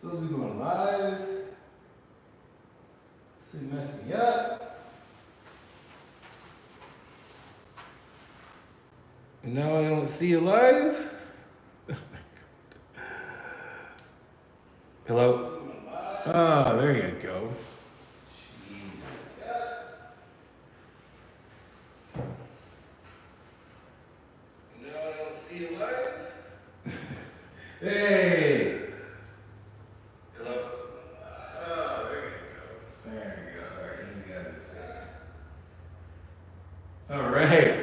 So as we're going live, this is messing me up. And now I don't see you live. Hello? Ah, there you go. Now I don't see you live. Hey! Hello? Oh, there you go. There you go. All right, you got this. All right.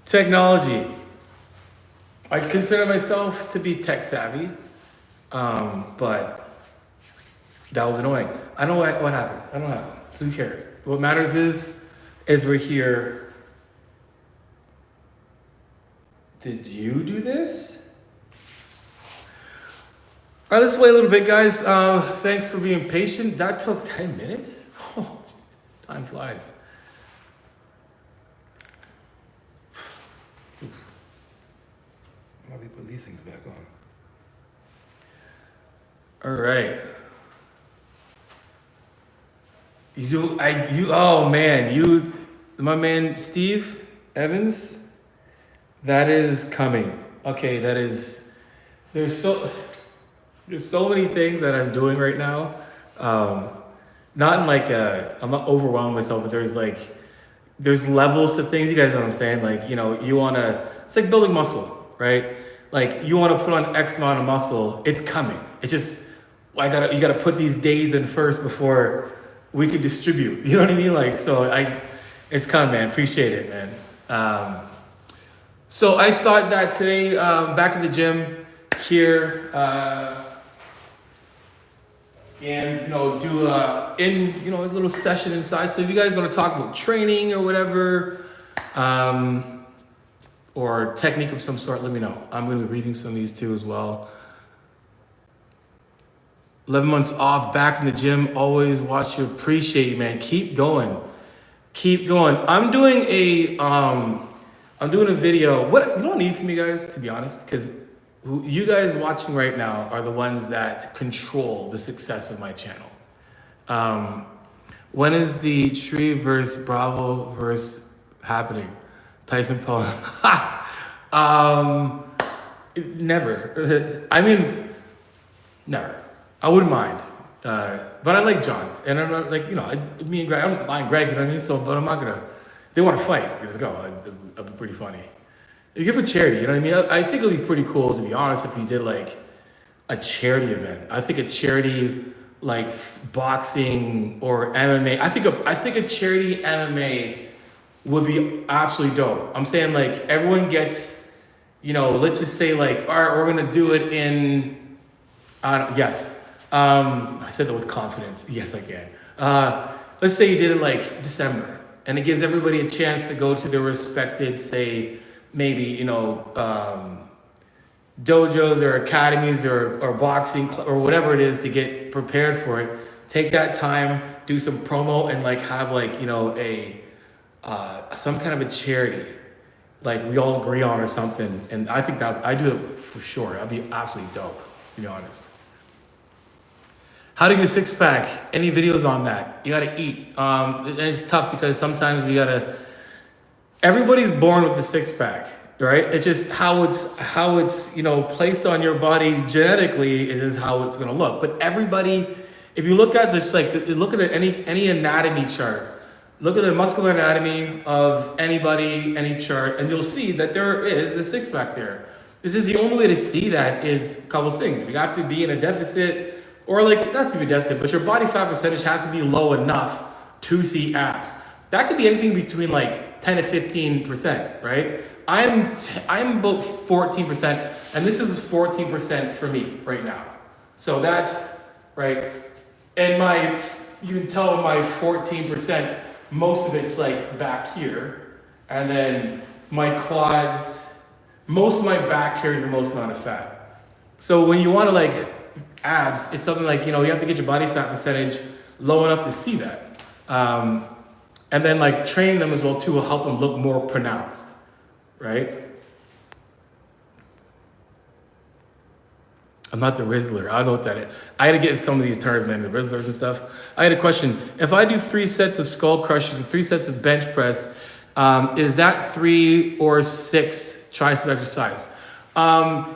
Technology. I consider myself to be tech savvy, but that was annoying. I don't know what happened. I don't know. So who cares? What matters is we're here. Did you do this? All right, let's wait a little bit, guys. Thanks for being patient. That took 10 minutes? Oh, time flies. How do we put these things back on? All right. Oh man, my man Steve Evans, that is coming. Okay, there's so many things that I'm doing right now. Not in like I'm not overwhelming myself, but there's levels to things. You guys know what I'm saying? Like, it's like building muscle, right? Like you want to put on X amount of muscle, it's coming. It just, you gotta put these days in first before we can distribute. You know what I mean? Like, it's coming, man. Appreciate it, man. So I thought that today, back in the gym here, and do a little session inside. So if you guys want to talk about training or whatever, or technique of some sort, let me know. I'm going to be reading some of these too as well. 11 months off, back in the gym. Always watch you. Appreciate you, man. Keep going. Keep going. I'm doing a video. What you don't need from you guys, to be honest, because you guys watching right now are the ones that control the success of my channel. When is the Shri versus Bravo versus happening? Tyson Paul. Never. I mean, never. I wouldn't mind. But I like John. And I'm not me and Greg, I don't mind Greg, you know what I mean? So, but I'm not gonna, if they want to fight, let's go. That'd be pretty funny. You give a charity, you know what I mean? I think it'd be pretty cool, to be honest, if you did like a charity event. I think a charity like boxing or MMA. I think a charity MMA would be absolutely dope. I'm saying like everyone gets, let's just say like, all right, we're gonna do it in, yes. I said that with confidence. Yes, I can. Let's say you did it like December, and it gives everybody a chance to go to their respected, say, maybe, dojos or academies or boxing or whatever it is to get prepared for it. Take that time, do some promo, and like have like, some kind of a charity, like we all agree on or something. And I think that I do it for sure. That'd be absolutely dope, to be honest. How to get a six pack? Any videos on that? You gotta eat. And it's tough because sometimes everybody's born with a six pack, right? It's just how it's placed on your body genetically is how it's gonna look. But everybody, if you look at this, look at any anatomy chart, look at the muscular anatomy of anybody, any chart, and you'll see that there is a six pack there. This is the only way to see that is a couple things. You have to be in a deficit, or like, not to be a deficit, but your body fat percentage has to be low enough to see abs. That could be anything between like 10 to 15%, right? I'm about 14%, and this is 14% for me right now. So that's, right? And you can tell my 14%, most of it's like back here, and then my quads, most of my back carries the most amount of fat. So when you want to like abs, it's something like, you have to get your body fat percentage low enough to see that. And then like train them as well too will help them look more pronounced, right? I'm not the Rizzler. I don't know what that is. I gotta get some of these terms, man, the Rizzlers and stuff. I had a question. If I do 3 sets of skull crushing, 3 sets of bench press, is that 3 or 6 tricep exercise?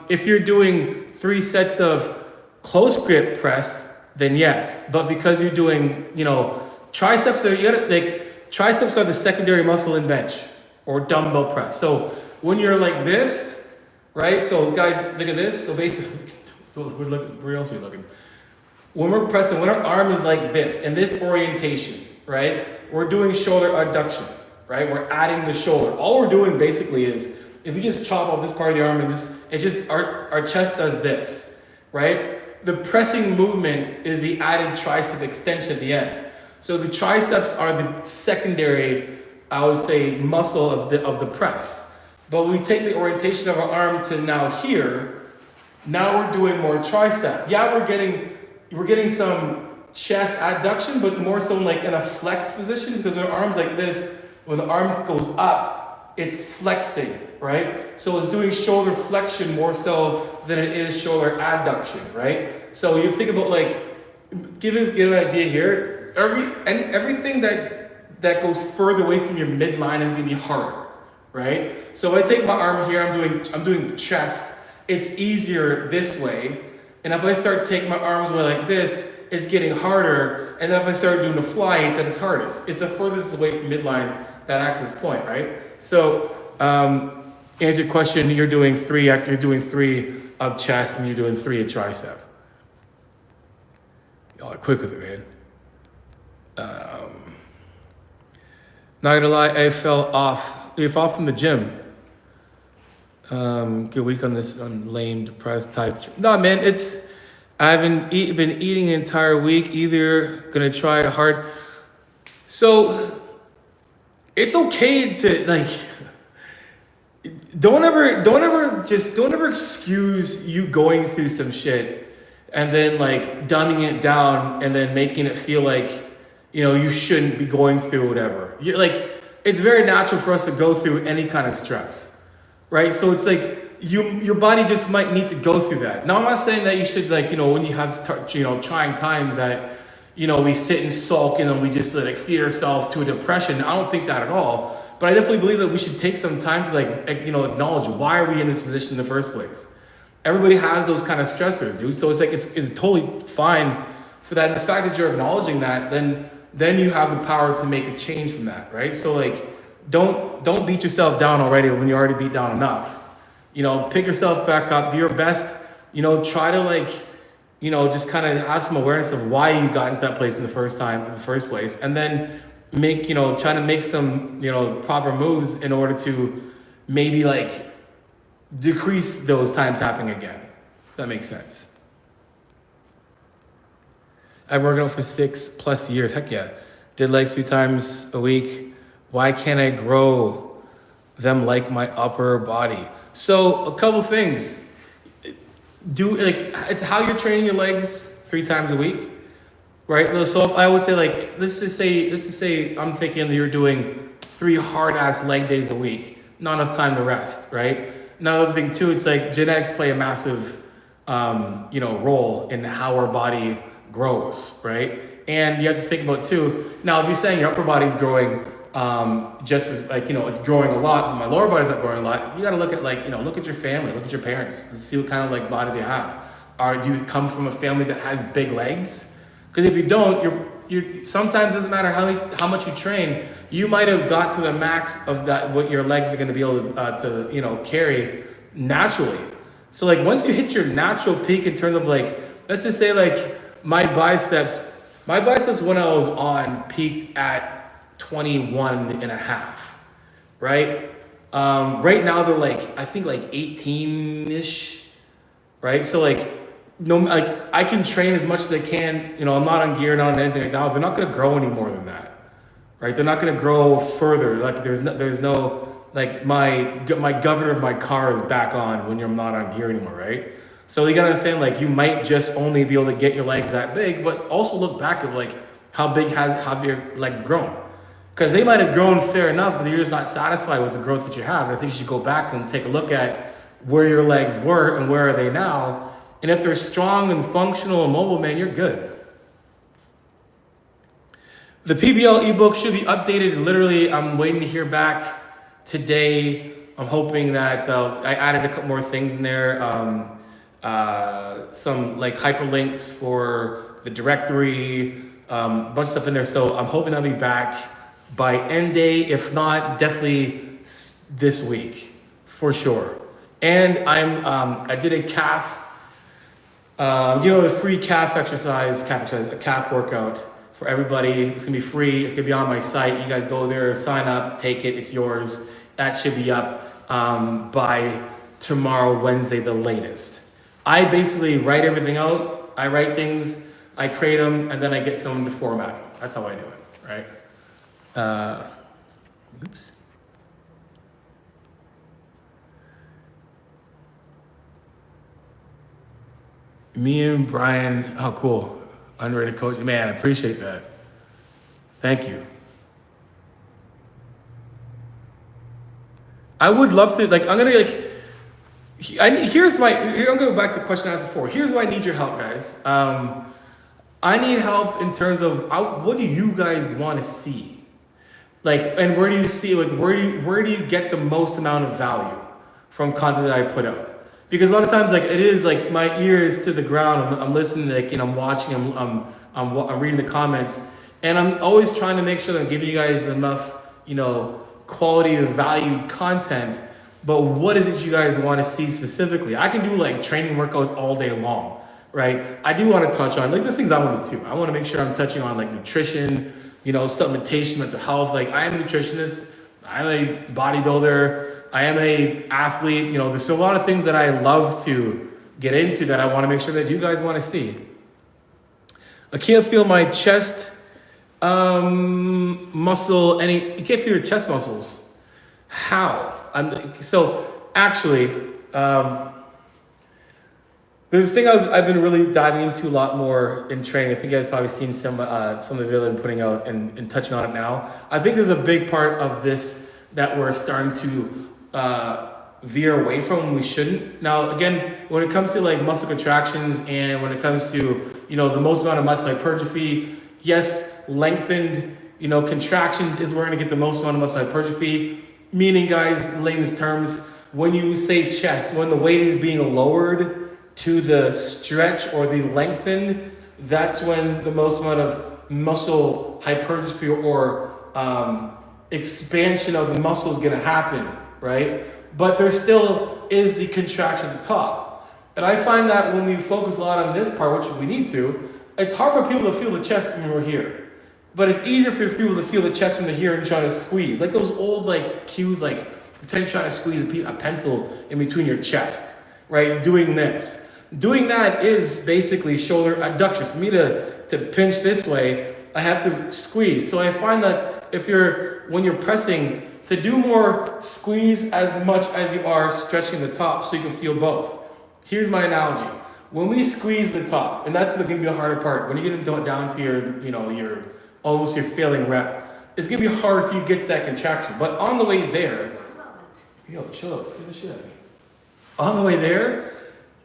If you're doing 3 sets of close grip press, then yes. But because you're doing, triceps triceps are the secondary muscle in bench or dumbbell press. So when you're like this, right? So guys, look at this. So basically, where else are we looking? When we're pressing, when our arm is like this, in this orientation, right? We're doing shoulder adduction, right? We're adding the shoulder. All we're doing basically is, if you just chop off this part of the arm and our chest does this, right? The pressing movement is the added tricep extension at the end. So the triceps are the secondary, I would say, muscle of the press. But when we take the orientation of our arm to now here, now we're doing more tricep. Yeah, we're getting some chest adduction, but more so like in a flex position, because when our arm's like this, when the arm goes up, it's flexing, right? So it's doing shoulder flexion more so than it is shoulder adduction, right? So you think about get an idea here. Everything that goes further away from your midline is gonna be harder, right? So if I take my arm here, I'm doing chest. It's easier this way, and if I start taking my arms away like this, it's getting harder. And then if I start doing the fly, it's at its hardest. It's the furthest away from midline, that axis point, right? So answer your question. You're doing 3 of chest, and you're doing 3 of tricep. Y'all are quick with it, man. Not gonna lie, I fell off from the gym. Good week on this lame, depressed type. No, man, I haven't been eating the entire week. Either gonna try hard. So it's okay to don't ever excuse you going through some shit and then dumbing it down and then making it feel like you shouldn't be going through whatever. It's very natural for us to go through any kind of stress, right? So it's your body just might need to go through that. Now I'm not saying that you should when you have trying times that we sit and sulk and then we just feed ourselves to a depression. I don't think that at all. But I definitely believe that we should take some time to acknowledge, why are we in this position in the first place? Everybody has those kind of stressors, dude. So it's totally fine for that. And the fact that you're acknowledging that, then you have the power to make a change from that, right? So don't beat yourself down already when you already beat down enough. Pick yourself back up, do your best, try to just kind of have some awareness of why you got into that place in the first place. And then try to make some, proper moves in order to maybe decrease those times happening again. If that makes sense. I've been working out for 6+ years. Heck yeah. Did legs 2 times a week. Why can't I grow them like my upper body? So a couple things. It's how you're training your legs 3 times a week, right? So if I would say let's just say I'm thinking that you're doing 3 hard ass leg days a week, not enough time to rest, right? Another thing too, it's genetics play a massive, role in how our body grows, right? And you have to think about too, now if you're saying your upper body's growing just as it's growing a lot, but my lower body's not growing a lot, you got to look at look at your family, look at your parents, and see what kind of body they have. Do you come from a family that has big legs? Because if you don't, you're sometimes, doesn't matter how much you train, you might have got to the max of that, what your legs are going to be able to carry naturally. So once you hit your natural peak in terms of let's just say my biceps when I was on peaked at 21.5, right? Right now they're I think 18-ish, right? So I can train as much as I can, I'm not on gear, not on anything like that. They're not gonna grow any more than that, right? They're not gonna grow further. There's no my governor of my car is back on when you're not on gear anymore, right? So you gotta understand, you might just only be able to get your legs that big, but also look back at how big have your legs grown? Because they might have grown fair enough, but you're just not satisfied with the growth that you have. And I think you should go back and take a look at where your legs were and where are they now, And if they're strong and functional and mobile, man, you're good. The PBL ebook should be updated. Literally, I'm waiting to hear back today. I'm hoping that I added a couple more things in there. Some like hyperlinks for the directory, a bunch of stuff in there. So I'm hoping I'll be back by end day. If not, definitely this week for sure. And I did a calf, the free calf exercise, a calf workout for everybody. It's gonna be free. It's gonna be on my site. You guys go there, sign up, take it. It's yours. That should be up by tomorrow, Wednesday, the latest. I basically write everything out. I write things, I create them, and then I get someone to format them. That's how I do it, right? Oops. Me and Brian, oh cool. Underrated coach, man, I appreciate that. Thank you. I would love to, I'm gonna I'm gonna go back to the question I asked before. Here's why I need your help, guys. I need help in terms of what do you guys want to see? And where do you see, where do you get the most amount of value from content that I put out? Because a lot of times, it is my ear is to the ground. I'm listening, I'm watching, I'm reading the comments, and I'm always trying to make sure that I'm giving you guys enough, quality of valued content. But what is it you guys want to see specifically? I can do training workouts all day long, right? I do want to touch on there's things I want to do. I want to make sure I'm touching on nutrition, supplementation, mental health. I am a nutritionist. I'm a bodybuilder. I am a athlete. There's a lot of things that I love to get into that I want to make sure that you guys want to see. I can't feel my chest muscle. You can't feel your chest muscles. How? Actually, there's a thing I've been really diving into a lot more in training. I think you guys probably seen some of the video I'm putting out and touching on it now. I think there's a big part of this that we're starting to veer away from when we shouldn't. Now, again, when it comes to muscle contractions and when it comes to, the most amount of muscle hypertrophy, yes, lengthened, contractions is where we're gonna get the most amount of muscle hypertrophy. Meaning, guys, layman's terms, when you say chest, when the weight is being lowered to the stretch or the lengthen, that's when the most amount of muscle hypertrophy or expansion of the muscle is going to happen, right? But there still is the contraction at the top. And I find that when we focus a lot on this part, which we need to, it's hard for people to feel the chest when we're here. But it's easier for people to feel the chest when they're here and try to squeeze. Those old cues, pretend trying to squeeze a pencil in between your chest, right? Doing this. Doing that is basically shoulder adduction. For me to pinch this way, I have to squeeze. So I find that when you're pressing, to do more squeeze as much as you are stretching the top so you can feel both. Here's my analogy. When we squeeze the top, and that's going to be the harder part, when you get down to your almost your failing rep, it's going to be hard for you to get to that contraction. But on the way there, chill out, scare the shit out of me. On the way there,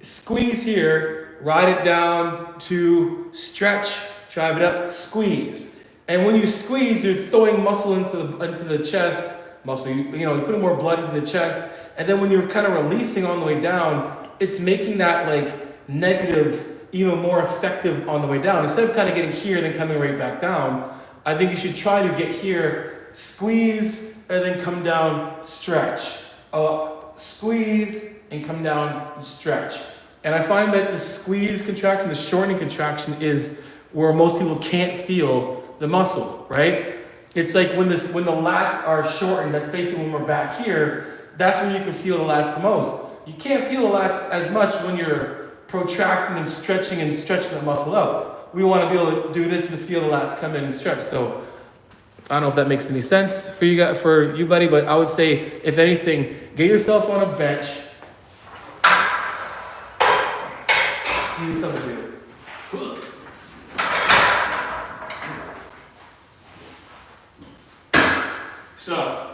squeeze here, ride it down to stretch, drive it up, squeeze. And when you squeeze, you're throwing muscle into the chest, you're putting more blood into the chest. And then when you're kind of releasing on the way down, it's making that negative even more effective on the way down. Instead of kind of getting here and then coming right back down, I think you should try to get here, squeeze, and then come down, stretch. Up, squeeze, and come down and stretch. And I find that the squeeze contraction, the shortening contraction is where most people can't feel the muscle, right? It's when the lats are shortened, that's basically when we're back here, that's when you can feel the lats the most. You can't feel the lats as much when you're protracting and stretching the muscle out. We want to be able to do this and feel the lats come in and stretch. So I don't know if that makes any sense for you, buddy, but I would say, if anything, get yourself on a bench. You need something to do. So,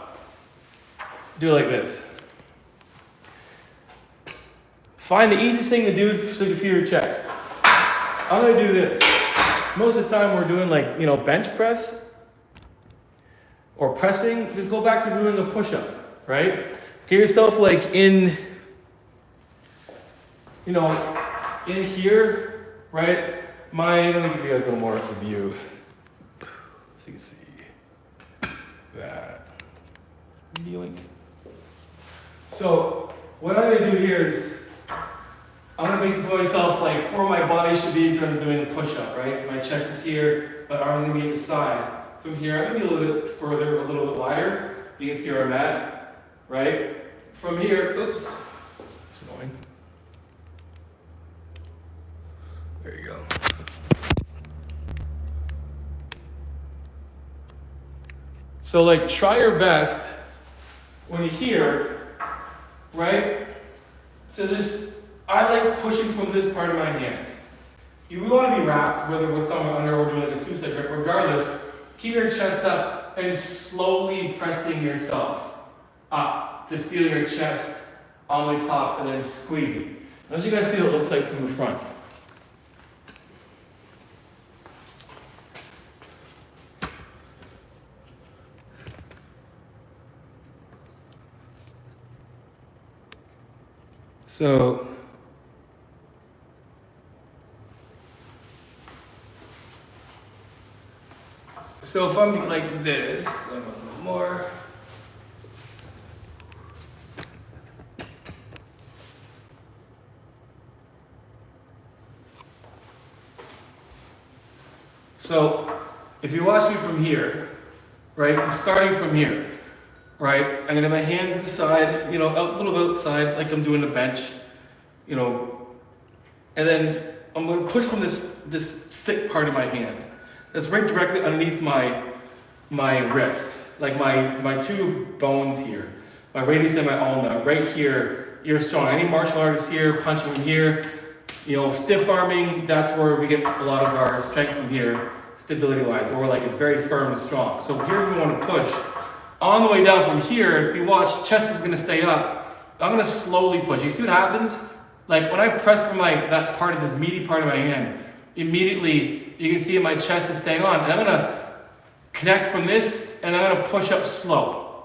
do it like this. Find the easiest thing to do so you feel your chest. I'm gonna do this. Most of the time we're doing like, you know, bench press or pressing. Just go back to doing a push-up, right? Get yourself like in, you know, in here, right? Let me give you guys a little more of a view. So you can see that. Viewing. So what I'm gonna do here is, I'm gonna basically put myself like where my body should be in terms of doing a push-up, right? My chest is here, my arms are gonna be at the side. From here, I'm gonna be a little bit further, a little bit wider. You can see where I'm at, right? From here, oops, it's annoying. There you go. So like try your best when you're here, right? To just, I like pushing from this part of my hand. You want to be wrapped, whether with thumb or under or doing like a suicide grip, regardless, keep your chest up and slowly pressing yourself up to feel your chest on the top and then squeezing. As you guys see what it looks like from the front. So if I'm like this, a little more. So if you watch me from here, right, I'm starting from here, right? I'm gonna have my hands to the side, you know, a little bit outside, like I'm doing a bench, you know, and then I'm gonna push from this thick part of my hand. That's right directly underneath my wrist, like my two bones here, my radius and my ulna, right here. You're strong. Any martial artist here, punching from here, you know, stiff arming, that's where we get a lot of our strength from here, stability-wise, or like it's very firm and strong. So here we want to push. On the way down from here, if you watch, chest is gonna stay up. I'm gonna slowly push. You see what happens? Like when I press from like that part of this meaty part of my hand, immediately you can see my chest is staying on. And I'm gonna connect from this and I'm gonna push up slow.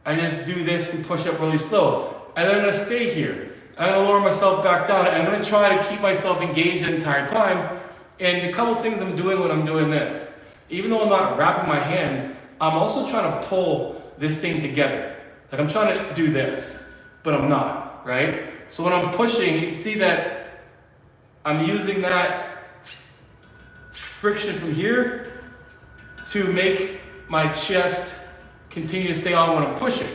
I just do this to push up really slow. And then I'm gonna stay here. I'm gonna lower myself back down and I'm gonna try to keep myself engaged the entire time. And a couple things I'm doing when I'm doing this, even though I'm not wrapping my hands, I'm also trying to pull this thing together. Like I'm trying to do this, but I'm not, right? So when I'm pushing, you can see that I'm using that friction from here to make my chest continue to stay on when I'm pushing.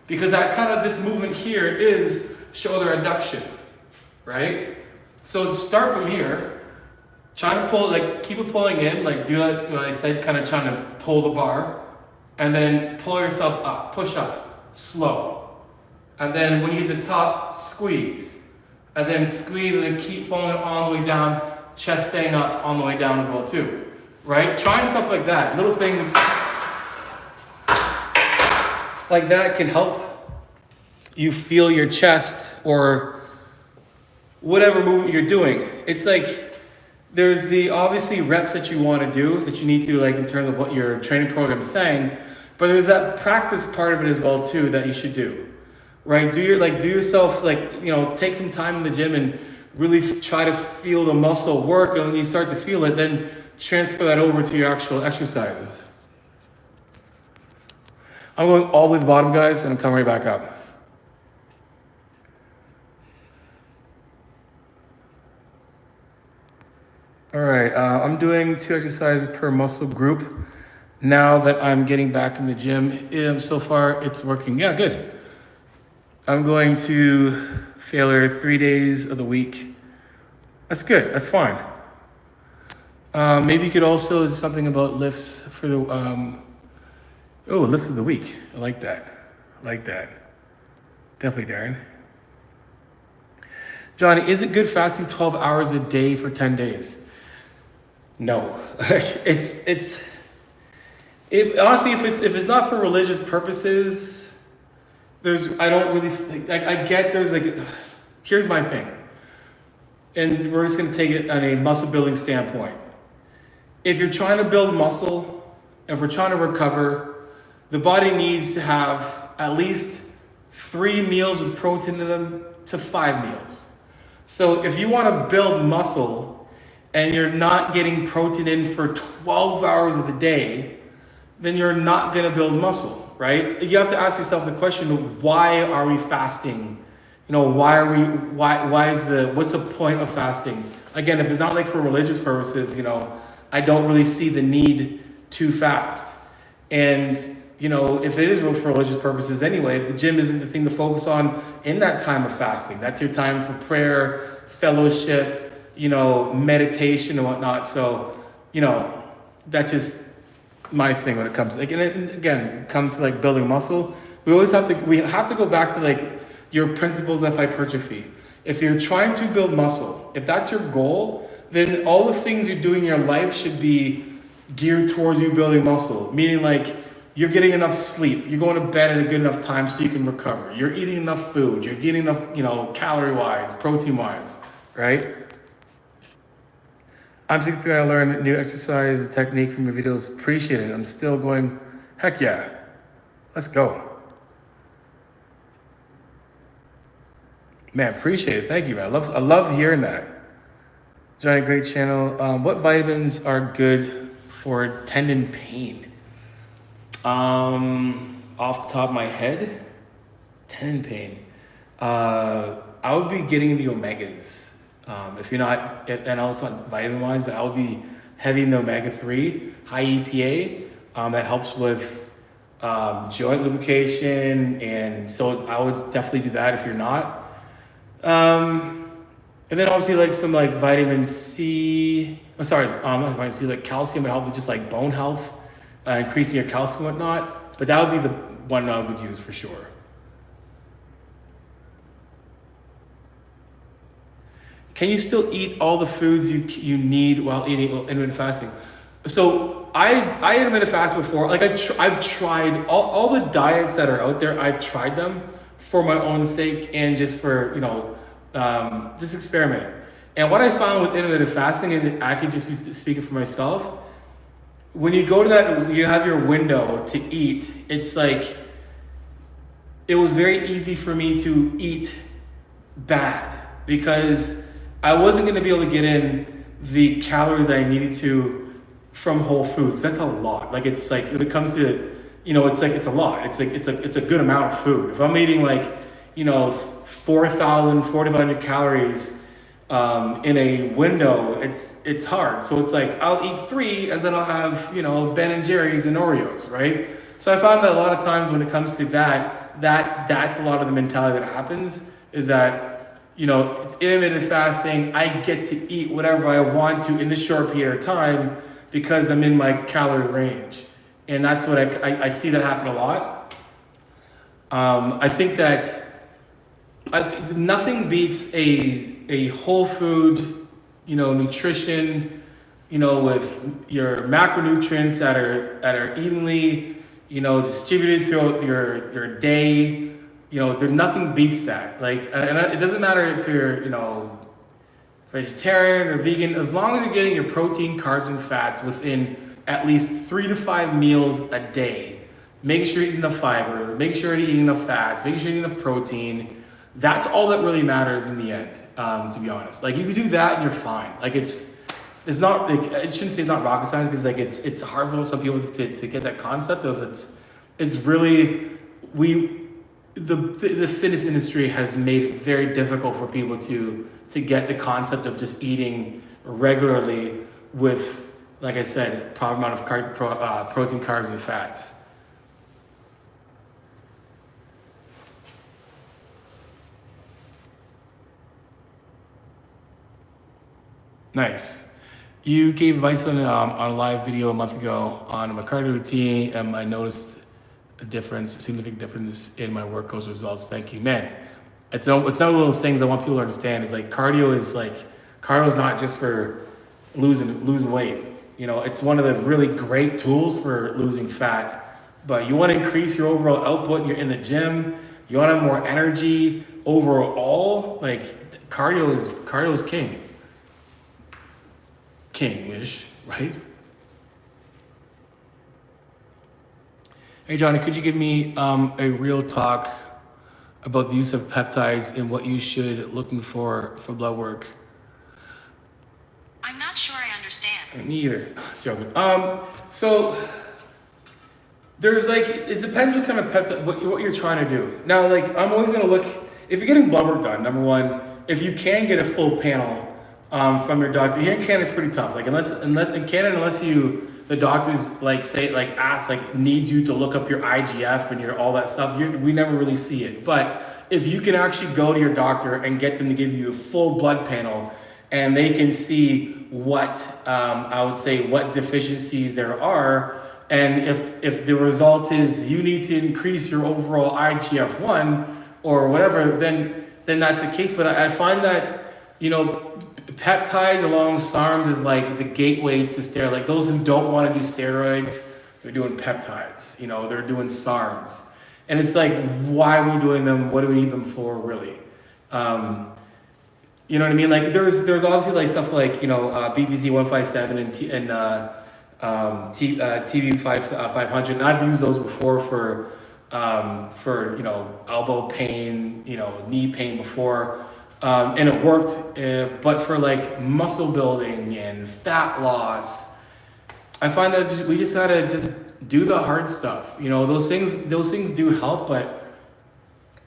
Because that kind of, this movement here is shoulder adduction, right? So start from here, trying to pull, like keep it pulling in, like do that, what I said, kind of trying to pull the bar, and then pull yourself up, push up, slow. And then when you hit the top, squeeze. And then squeeze and then keep falling all the way down, chest staying up on the way down as well too, right? Trying stuff like that, little things like that can help you feel your chest or whatever movement you're doing. It's like, there's the obviously reps that you want to do, that you need to, like in terms of what your training program is saying, but there's that practice part of it as well too that you should do, right? Do yourself, like, you know, take some time in the gym and really try to feel the muscle work, and when you start to feel it, then transfer that over to your actual exercises. I'm going all the way to the bottom, guys, and I'm coming right back up. All right, I'm doing 2 exercises per muscle group. Now that I'm getting back in the gym, so far it's working. Yeah, good. I'm going to failure 3 days of the week. That's good, that's fine. Maybe you could also do something about lifts for the, lifts of the week. I like that, Definitely, Darren. Johnny, is it good fasting 12 hours a day for 10 days? No, honestly, if it's not for religious purposes, I don't really, like, I get there's like, Here's my thing. And we're just gonna take it on a muscle building standpoint. If you're trying to build muscle, if we're trying to recover, the body needs to have at least 3 meals of protein in them to 5 meals. So if you want to build muscle and you're not getting protein in for 12 hours of the day, then you're not going to build muscle, right? You have to ask yourself the question, why are we fasting? You know, what's the point of fasting? Again, if it's not like for religious purposes, you know, I don't really see the need to fast. And, you know, if it is for religious purposes anyway, the gym isn't the thing to focus on in that time of fasting. That's your time for prayer, fellowship, you know, meditation and whatnot. So, you know, that's just my thing when it comes to, like, and again, it comes to like building muscle. We have to go back to like your principles of hypertrophy. If you're trying to build muscle, if that's your goal, then all the things you're doing in your life should be geared towards you building muscle. Meaning like you're getting enough sleep, you're going to bed at a good enough time so you can recover. You're eating enough food, you're getting enough, you know, calorie-wise, protein-wise, right? I'm 63, I learned new exercise technique from your videos. Appreciate it. I'm still going, heck yeah. Let's go. Man, appreciate it. Thank you, man. I love hearing that. Johnny, great channel. What vitamins are good for tendon pain? Off the top of my head, tendon pain. I would be getting the omegas. If you're not, I know it's not vitamin wise, but I would be heavy in the omega-3, high EPA. That helps with joint lubrication, and so I would definitely do that if you're not. And then obviously like some like vitamin C, not vitamin C, like calcium would help with just like bone health, increasing your calcium and whatnot. But that would be the one I would use for sure. Can you still eat all the foods you need while eating intermittent fasting? So I intermittent fast before. Like I've tried all the diets that are out there. I've tried them for my own sake and just for, you know, just experimenting. And what I found with intermittent fasting, and I could just be speaking for myself, when you go to that, you have your window to eat. It's like it was very easy for me to eat bad because I wasn't going to be able to get in the calories I needed to from whole foods. That's a lot. Like it's like when it comes to, you know, it's a lot. It's a good amount of food. If I'm eating like, you know, 4,000, 4,500 calories in a window, it's hard. So it's like I'll eat 3 and then I'll have, you know, Ben and Jerry's and Oreos, right? So I found that a lot of times when it comes to that's a lot of the mentality that happens is that, you know, it's intermittent fasting. I get to eat whatever I want to in this short period of time because I'm in my calorie range. And that's what I see that happen a lot. I think that nothing beats a whole food, you know, nutrition, you know, with your macronutrients that are evenly, you know, distributed throughout your day. You know, nothing beats that. Like, and it doesn't matter if you're, you know, vegetarian or vegan, as long as you're getting your protein, carbs, and fats within at least 3 to 5 meals a day, making sure you're eating enough fiber, making sure you're eating enough fats, making sure you're eating enough protein. That's all that really matters in the end, to be honest. Like you can do that and you're fine. Like it's not, like, I shouldn't say it's not rocket science because like it's hard for some people to get that concept of it's really, the fitness industry has made it very difficult for people to get the concept of just eating regularly with, like I said, proper amount of protein, carbs, and fats. Nice. You gave advice on a live video a month ago on my cardio routine, and I noticed a significant difference in my workouts results. Thank you, man. It's one of those things I want people to understand is like cardio is not just for losing weight. You know, it's one of the really great tools for losing fat, but you want to increase your overall output. You're in the gym. You want to have more energy, overall, like cardio is king-ish, right? Hey Johnny, could you give me a real talk about the use of peptides and what you should looking for blood work? I'm not sure I understand. Me either. Joking. So there's like, it depends what kind of peptide, what you're trying to do. Now, like, I'm always gonna look, if you're getting blood work done, number one, if you can get a full panel from your doctor. Here in Canada, it's pretty tough. Like, unless in Canada, the doctors like say, like ask, like needs you to look up your IGF and your all that stuff, we never really see it. But if you can actually go to your doctor and get them to give you a full blood panel, and they can see what, I would say, what deficiencies there are, and if the result is you need to increase your overall IGF-1 or whatever, then that's the case. But I find that, peptides along with SARMs is like the gateway to steroids. Like those who don't want to do steroids, they're doing peptides, they're doing SARMs. And it's like, why are we doing them? What do we need them for, really? You know what I mean? Like there's obviously like stuff like, BPC 157 and TV 500. And I've used those before for elbow pain, knee pain before. And it worked, but for like muscle building and fat loss, I find that we just gotta just do the hard stuff. Those things do help, but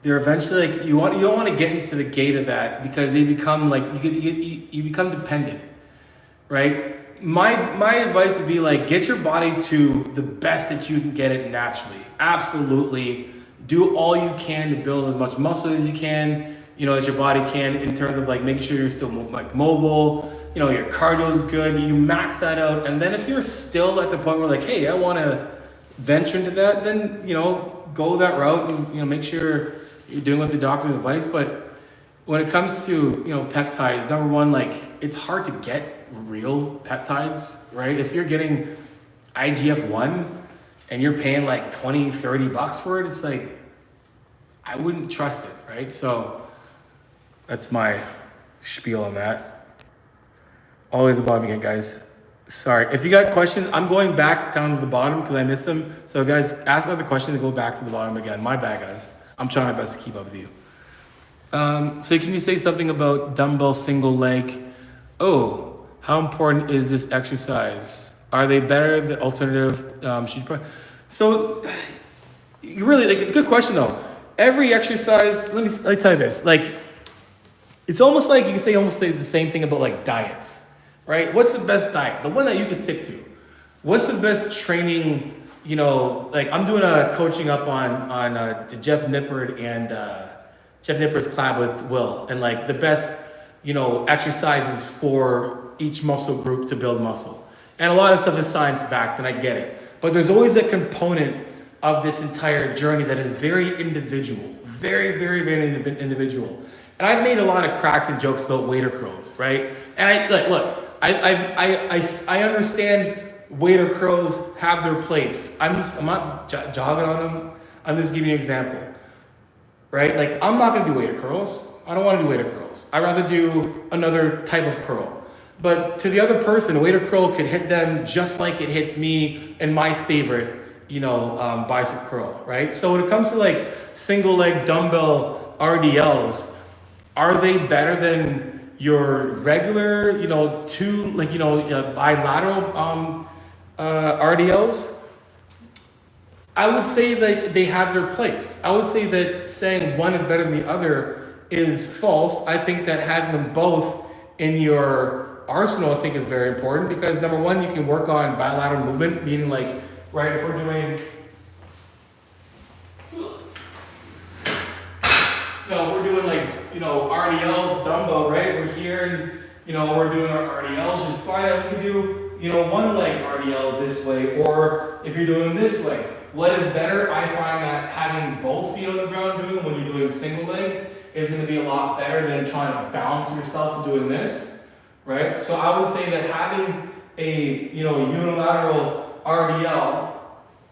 they're eventually like, you don't want to get into the gate of that because they become like, you become dependent, right? My advice would be like, get your body to the best that you can get it naturally. Absolutely. Do all you can to build as much muscle as you can, that your body can, in terms of like making sure you're still like mobile, your cardio is good, you max that out. And then if you're still at the point where like, hey, I want to venture into that, then, go that route and, make sure you're doing what the doctor's advice. But when it comes to, peptides, number one, like it's hard to get real peptides, right? If you're getting IGF-1 and you're paying like $20-$30 for it, it's like, I wouldn't trust it, right? So that's my spiel on that. All the way to the bottom again, guys. Sorry. If you got questions, I'm going back down to the bottom because I missed them. So guys, ask other questions and go back to the bottom again. My bad, guys. I'm trying my best to keep up with you. So can you say something about dumbbell single leg? Oh, how important is this exercise? Are they better than alternative? So you really, like, it's a good question though. Every exercise, let me tell you this, like, it's almost like you can almost say the same thing about like diets, right? What's the best diet? The one that you can stick to. What's the best training? Like I'm doing a coaching up on Jeff Nippard and Jeff Nippard's collab with Will, and like the best, exercises for each muscle group to build muscle. And a lot of stuff is science backed, and I get it. But there's always a component of this entire journey that is very individual, very, very, very individual. And I've made a lot of cracks and jokes about waiter curls, right? And I understand waiter curls have their place. I'm not jogging on them. I'm just giving you an example, right? Like I'm not gonna do waiter curls. I don't want to do waiter curls. I'd rather do another type of curl. But to the other person, a waiter curl could hit them just like it hits me and my favorite, bicep curl, right? So when it comes to like single leg dumbbell RDLs, are they better than your regular, bilateral RDLs? I would say that they have their place. I would say that saying one is better than the other is false. I think that having them both in your arsenal, I think, is very important because number one, you can work on bilateral movement, meaning like, right, if we're doing, RDLs, dumbbell, right? We're here and, we're doing our RDLs, which is fine. We can do, one leg RDLs this way, or if you're doing them this way. What is better? I find that having both feet on the ground doing when you're doing single leg is going to be a lot better than trying to balance yourself and doing this, right? So I would say that having a, unilateral RDL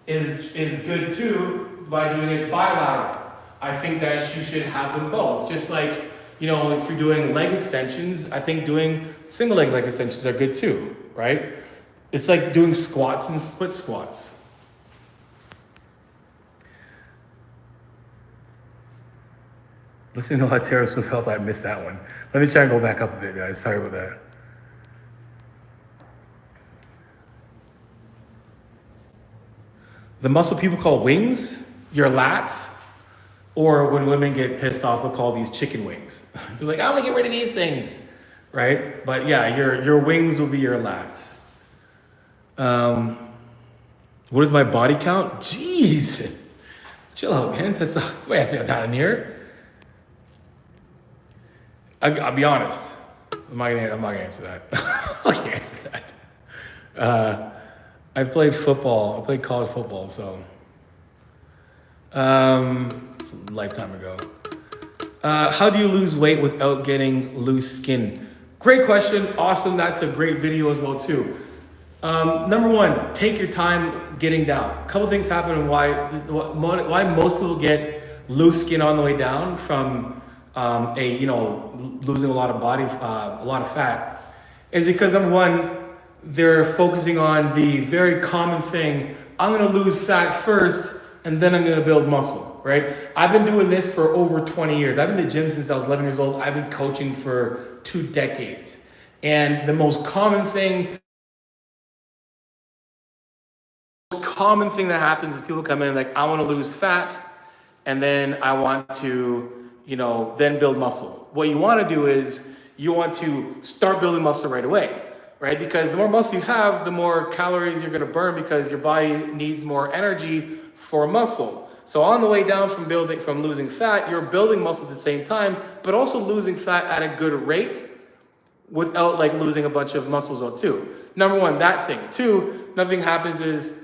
is good too by doing it bilateral. I think that you should have them both. Just like, you know, if you're doing leg extensions, I think doing single leg extensions are good too, right? It's like doing squats and split squats. Listening to a lot of Taylor Swift help, I missed that one. Let me try and go back up a bit, guys. Sorry about that. The muscle people call wings, your lats, or when women get pissed off, they'll call these chicken wings. They're like, I want to get rid of these things, right? But yeah, your wings will be your lats. What is my body count? Jeez, chill out, man. That's wait, I see that in here. I'll be honest. I'm not gonna answer that. I can't answer that. I played football. I played college football, so it's a lifetime ago. How do you lose weight without getting loose skin? Great question. Awesome. That's a great video as well too. Number one, take your time getting down. A couple things happen and why most people get loose skin on the way down from losing a lot of body, a lot of fat, is because number one, they're focusing on the very common thing. I'm gonna lose fat first and then I'm gonna build muscle, right? I've been doing this for over 20 years. I've been in the gym since I was 11 years old. I've been coaching for 2 decades. And the most common thing that happens is people come in like, I wanna lose fat and then I want to, then build muscle. What you wanna do is you want to start building muscle right away. Right? Because the more muscle you have, the more calories you're gonna burn because your body needs more energy for muscle. So on the way down from losing fat, you're building muscle at the same time, but also losing fat at a good rate without like losing a bunch of muscles though too. Number one, that thing. Two, another thing happens is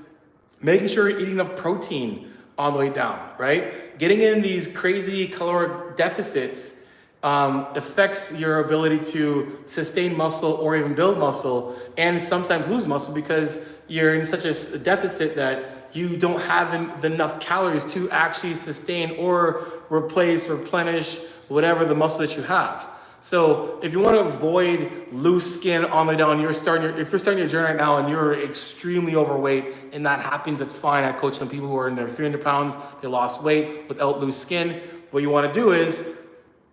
making sure you're eating enough protein on the way down, right? Getting in these crazy caloric deficits affects your ability to sustain muscle or even build muscle and sometimes lose muscle because you're in such a deficit that you don't have enough calories to actually sustain or replenish whatever the muscle that you have. So if you want to avoid loose skin on the way down, if you're starting your journey right now and you're extremely overweight and that happens, that's fine. I coach some people who are in their 300 pounds, they lost weight without loose skin. What you want to do is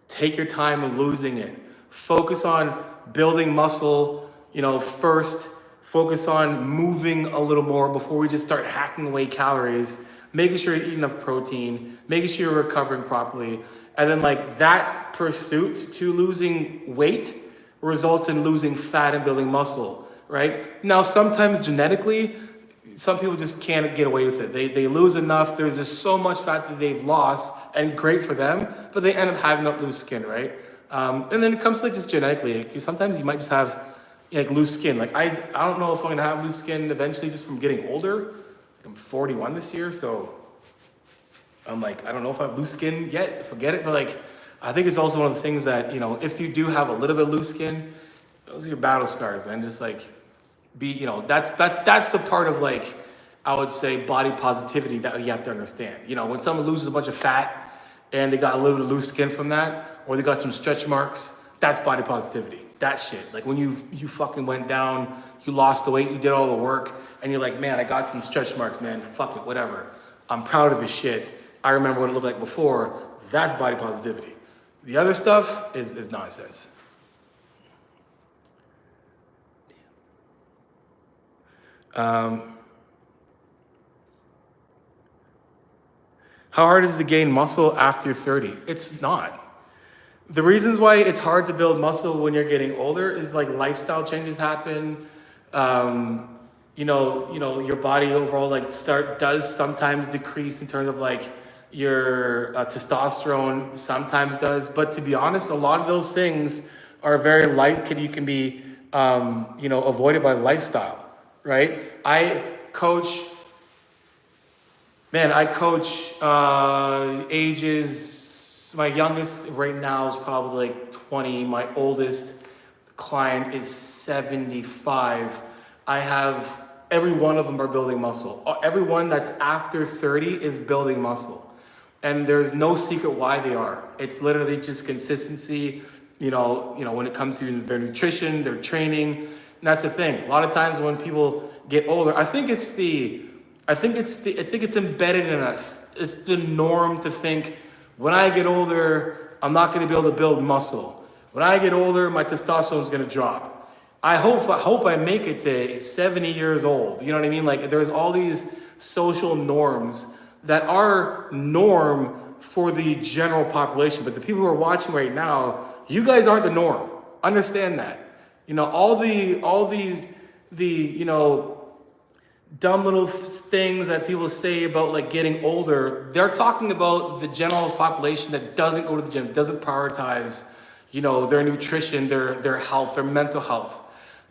take your time losing it. Focus on building muscle, first. Focus on moving a little more before we just start hacking away calories, making sure you're eating enough protein, making sure you're recovering properly. And then like that pursuit to losing weight results in losing fat and building muscle, right? Now, sometimes genetically, some people just can't get away with it. They lose enough. There's just so much fat that they've lost and great for them, but they end up having that loose skin, right? And then it comes to like just genetically. Like, sometimes you might just have like loose skin. Like I don't know if I'm gonna have loose skin eventually just from getting older. I'm 41 this year, so I'm like, I don't know if I have loose skin yet, forget it. But like, I think it's also one of those things that, if you do have a little bit of loose skin, those are your battle scars, man. Just like that's the part of like, I would say body positivity that you have to understand. When someone loses a bunch of fat and they got a little bit of loose skin from that, or they got some stretch marks, that's body positivity. That shit. Like when you fucking went down, you lost the weight, you did all the work, and you're like, man, I got some stretch marks, man. Fuck it, whatever. I'm proud of this shit. I remember what it looked like before. That's body positivity. The other stuff is nonsense. How hard is it to gain muscle after you're 30? It's not. The reasons why it's hard to build muscle when you're getting older is like lifestyle changes happen. Your body overall does sometimes decrease in terms of like your testosterone sometimes does. But to be honest, a lot of those things are very you can be avoided by lifestyle, right? I coach ages. My youngest right now is probably like 20. My oldest client is 75. I have, every one of them are building muscle. Everyone that's after 30 is building muscle. And there's no secret why they are. It's literally just consistency, when it comes to their nutrition, their training. And that's the thing. A lot of times when people get older, I think it's embedded in us. It's the norm to think, when I get older, I'm not going to be able to build muscle. When I get older, my testosterone is going to drop. I hope I make it to 70 years old. You know what I mean? Like, there's all these social norms that are norm for the general population. But the people who are watching right now, you guys aren't the norm. Understand that. All these dumb little things that people say about like getting older, they're talking about the general population that doesn't go to the gym, doesn't prioritize, their nutrition, their health, their mental health.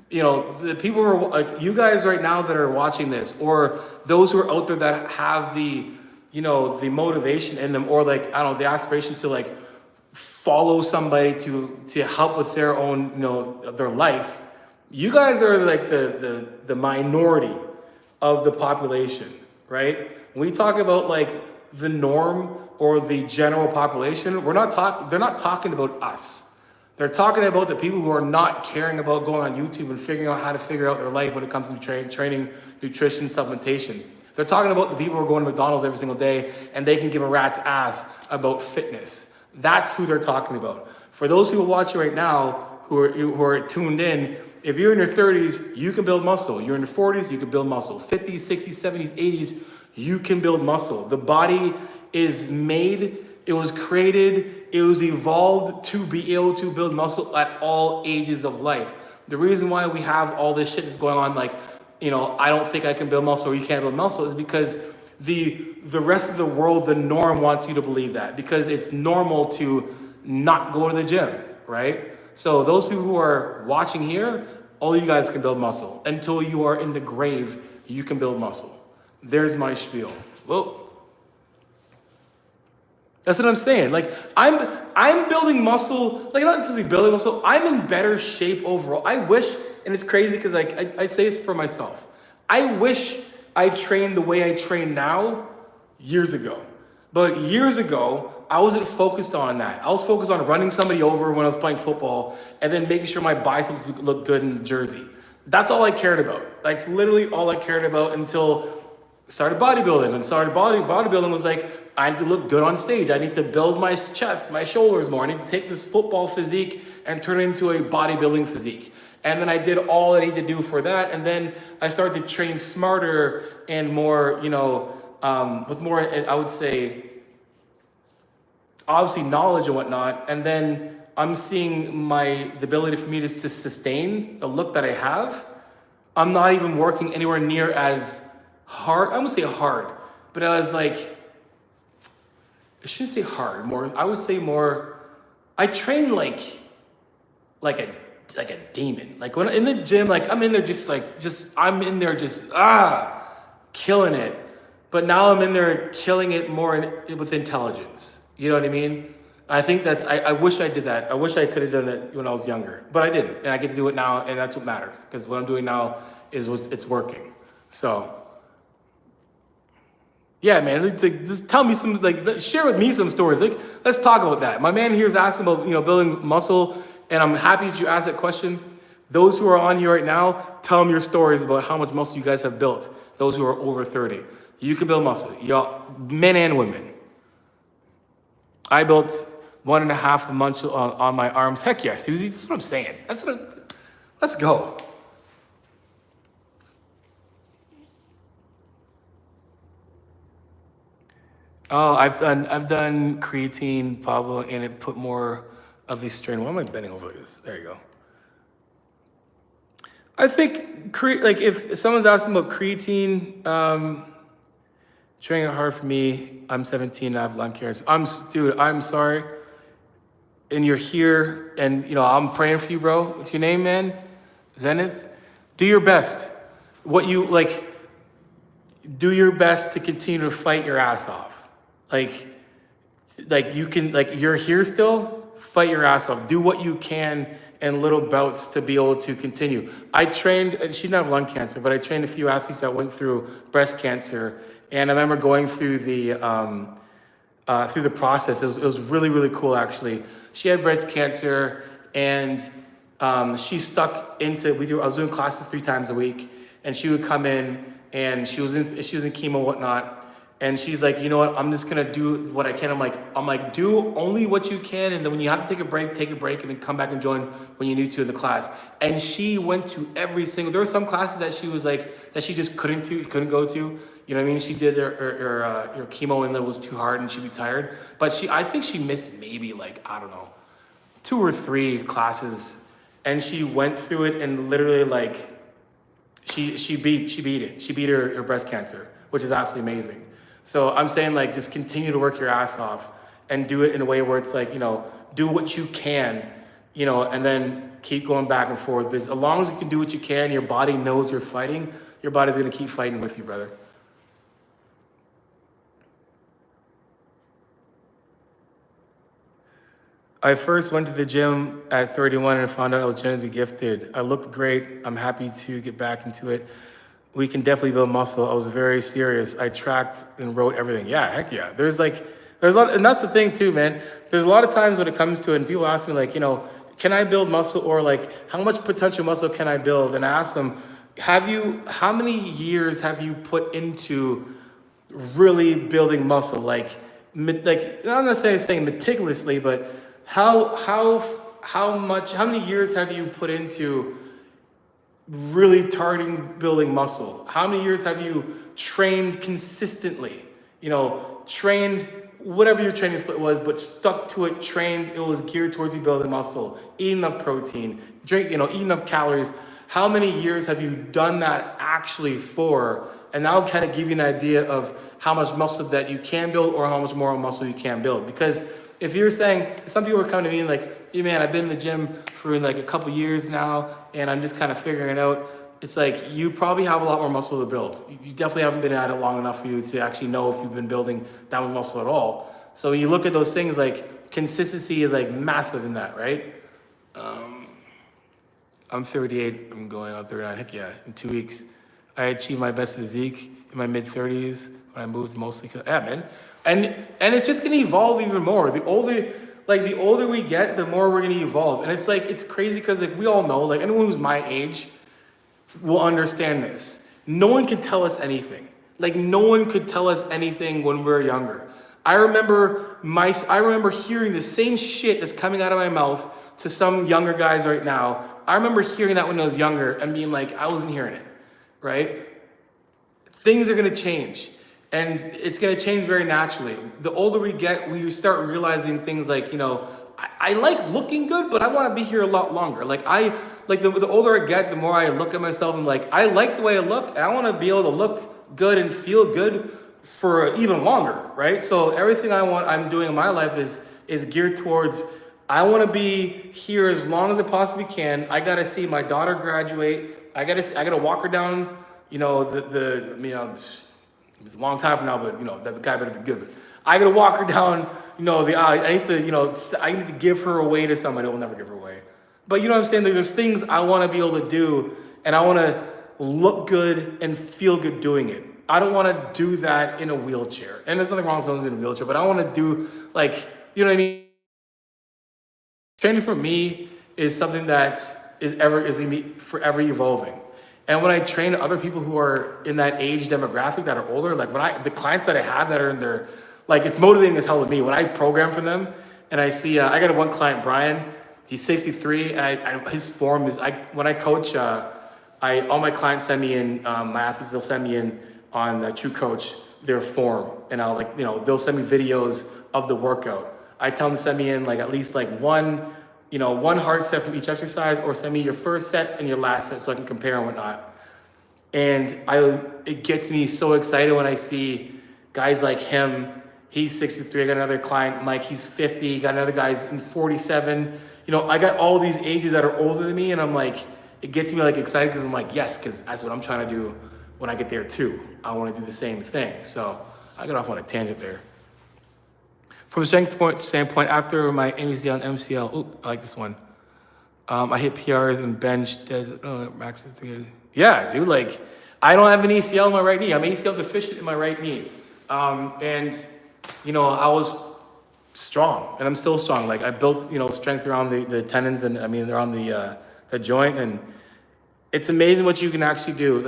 The people who are like you guys right now that are watching this, or those who are out there that have the motivation in them, or like, I don't know, the aspiration to like follow somebody to help with their own, their life. You guys are like the minority of the population, right? When we talk about like the norm or the general population, they're not talking about us. They're talking about the people who are not caring about going on YouTube and figuring out how to figure out their life when it comes to training, nutrition, supplementation. They're talking about the people who are going to McDonald's every single day and they can give a rat's ass about fitness. That's who they're talking about. For those people watching right now who are tuned in, if you're in your 30s, you can build muscle. You're in your 40s, you can build muscle. 50s, 60s, 70s, 80s, you can build muscle. The body is made, it was created, it was evolved to be able to build muscle at all ages of life. The reason why we have all this shit that's going on, like, I don't think I can build muscle or you can't build muscle, is because the rest of the world, the norm wants you to believe that, because it's normal to not go to the gym, right? So those people who are watching here, all you guys can build muscle. Until you are in the grave, you can build muscle. There's my spiel. Whoa. That's what I'm saying. Like, I'm building muscle, like not necessarily building muscle, I'm in better shape overall. I wish, and it's crazy because like I say this for myself, I wish I trained the way I train now years ago. But years ago, I wasn't focused on that. I was focused on running somebody over when I was playing football and then making sure my biceps looked good in the jersey. That's all I cared about. Like, literally all I cared about until I started bodybuilding. And bodybuilding was like, I need to look good on stage. I need to build my chest, my shoulders more. I need to take this football physique and turn it into a bodybuilding physique. And then I did all I need to do for that. And then I started to train smarter and more, with more, I would say, obviously knowledge and whatnot. And then I'm seeing the ability for me to sustain the look that I have. I'm not even working anywhere near as hard. I wouldn't say hard, but I was like, I shouldn't say hard, more, I would say more, I train like a demon. Like when in the gym, like I'm in there just killing it. But now I'm in there killing it more with intelligence. You know what I mean? I think I wish I did that. I wish I could have done that when I was younger, but I didn't. And I get to do it now, and that's what matters, because what I'm doing now is it's working. So yeah, man, just tell me some, like, share with me some stories. Like, let's talk about that. My man here is asking about, building muscle, and I'm happy that you asked that question. Those who are on here right now, tell them your stories about how much muscle you guys have built. Those who are over 30. You can build muscle, y'all, men and women. I built 1.5 months on my arms. Heck yeah, Susie, that's what I'm saying. Let's go. Oh, I've done creatine, Pablo, and it put more of a strain. Why am I bending over like this? There you go. I think if someone's asking about creatine, training hard for me. I'm 17. I have lung cancer. Dude, I'm sorry. And you're here, and I'm praying for you, bro. What's your name, man? Zenith. Do your best. Do your best to continue to fight your ass off. You can, you're here still, fight your ass off. Do what you can in little bouts to be able to continue. I trained, and she didn't have lung cancer, but I trained a few athletes that went through breast cancer. And I remember going through through the process. It was really, really cool, actually. She had breast cancer, and she stuck into, I was doing classes 3 times a week, and she would come in, and she was in chemo and whatnot, and she's like, you know what, I'm just gonna do what I can. I'm like, do only what you can, and then when you have to take a break, and then come back and join when you need to in the class. And she went to every single, there were some classes that she was like, that she just couldn't go to. You know what I mean? She did her chemo and it was too hard and she'd be tired. But I think she missed maybe like, I don't know, 2 or 3 classes. And she went through it and literally like, she beat it. She beat her breast cancer, which is absolutely amazing. So I'm saying like, just continue to work your ass off and do it in a way where it's like, you know, do what you can, you know, and then keep going back and forth. Because as long as you can do what you can, your body knows you're fighting, your body's gonna keep fighting with you, brother. I first went to the gym at 31 and found out I was genetically gifted. I looked great. I'm happy to get back into it. We can definitely build muscle. I was very serious. I tracked and wrote everything. Yeah, heck yeah. There's a lot, and that's the thing too, man. There's a lot of times when it comes to it, and people ask me like, you know, can I build muscle, or like, how much potential muscle can I build? And I ask them, how many years have you put into really building muscle? Like not necessarily saying meticulously, but how many years have you put into really targeting building muscle? How many years have you trained consistently? You know, trained whatever your training split was, but stuck to it, trained, it was geared towards you building muscle, eat enough protein, eat enough calories. How many years have you done that actually for? And that'll kind of give you an idea of how much muscle that you can build or how much more muscle you can build. Because if you're saying, some people are coming to me and like, hey man, I've been in the gym for like a couple years now and I'm just kind of figuring it out. It's like, you probably have a lot more muscle to build. You definitely haven't been at it long enough for you to actually know if you've been building that much muscle at all. So when you look at those things, like consistency is like massive in that, right? I'm 38, I'm going on 39, heck yeah, in 2 weeks. I achieved my best physique in my mid-30s when I moved mostly, yeah, man. And it's just gonna evolve even more. The older we get, the more we're gonna evolve. And it's like, it's crazy because like we all know, like anyone who's my age will understand this. No one could tell us anything. Like no one could tell us anything when we were younger. I remember hearing the same shit that's coming out of my mouth to some younger guys right now. I remember hearing that when I was younger and being like, I wasn't hearing it, right? Things are gonna change. And it's gonna change very naturally. The older we get, we start realizing things like, you know, I like looking good, but I wanna be here a lot longer. The older I get, the more I look at myself and like, I like the way I look, and I wanna be able to look good and feel good for even longer, right? So everything I'm doing in my life is geared towards, I wanna be here as long as I possibly can. I gotta see my daughter graduate. I gotta walk her down, you know, it's a long time from now, but you know, that guy better be good. But I gotta walk her down, you know, the aisle. I need to give her away to somebody. I will never give her away. But you know what I'm saying? There's things I wanna be able to do, and I wanna look good and feel good doing it. I don't wanna do that in a wheelchair. And there's nothing wrong with those in a wheelchair, but I wanna do like, you know what I mean? Training for me is something that is gonna be forever evolving. And when I train other people who are in that age demographic that are older, like the clients that I have that are in their, like it's motivating as hell with me. When I program for them and I see, I got one client, Brian, he's 63, and his form is, when I coach, all my clients send me in, my athletes, they'll send me in on True Coach, their form. And they'll send me videos of the workout. I tell them to send me in like at least like one hard set from each exercise, or send me your first set and your last set so I can compare and whatnot. And it gets me so excited when I see guys like him. He's 63. I got another client, Mike, he's 50. Got another guy's in 47. You know, I got all these ages that are older than me, and I'm like, it gets me like excited because I'm like, yes, because that's what I'm trying to do when I get there too. I want to do the same thing. So I got off on a tangent there. From a strength standpoint, after my ACL and MCL, I like this one. I hit PRs and bench, max. Yeah, dude, like, I don't have an ACL in my right knee. I'm ACL deficient in my right knee. And I was strong, and I'm still strong. Like I built, strength around the tendons, and I mean around the joint, and it's amazing what you can actually do.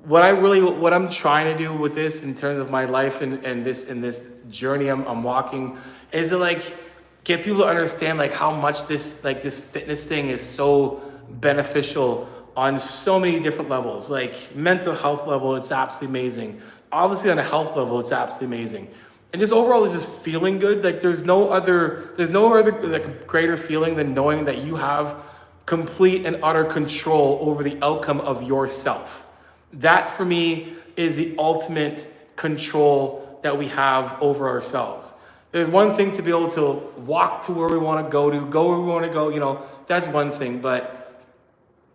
What I'm trying to do with this in terms of my life and this journey I'm walking is to like get people to understand like how much this fitness thing is so beneficial on so many different levels. Like mental health level, it's absolutely amazing. Obviously on a health level, it's absolutely amazing. And just overall just feeling good. Like there's no other like greater feeling than knowing that you have complete and utter control over the outcome of yourself. That for me is the ultimate control that we have over ourselves. There's one thing to be able to walk to where we want to go where we want to go, that's one thing. But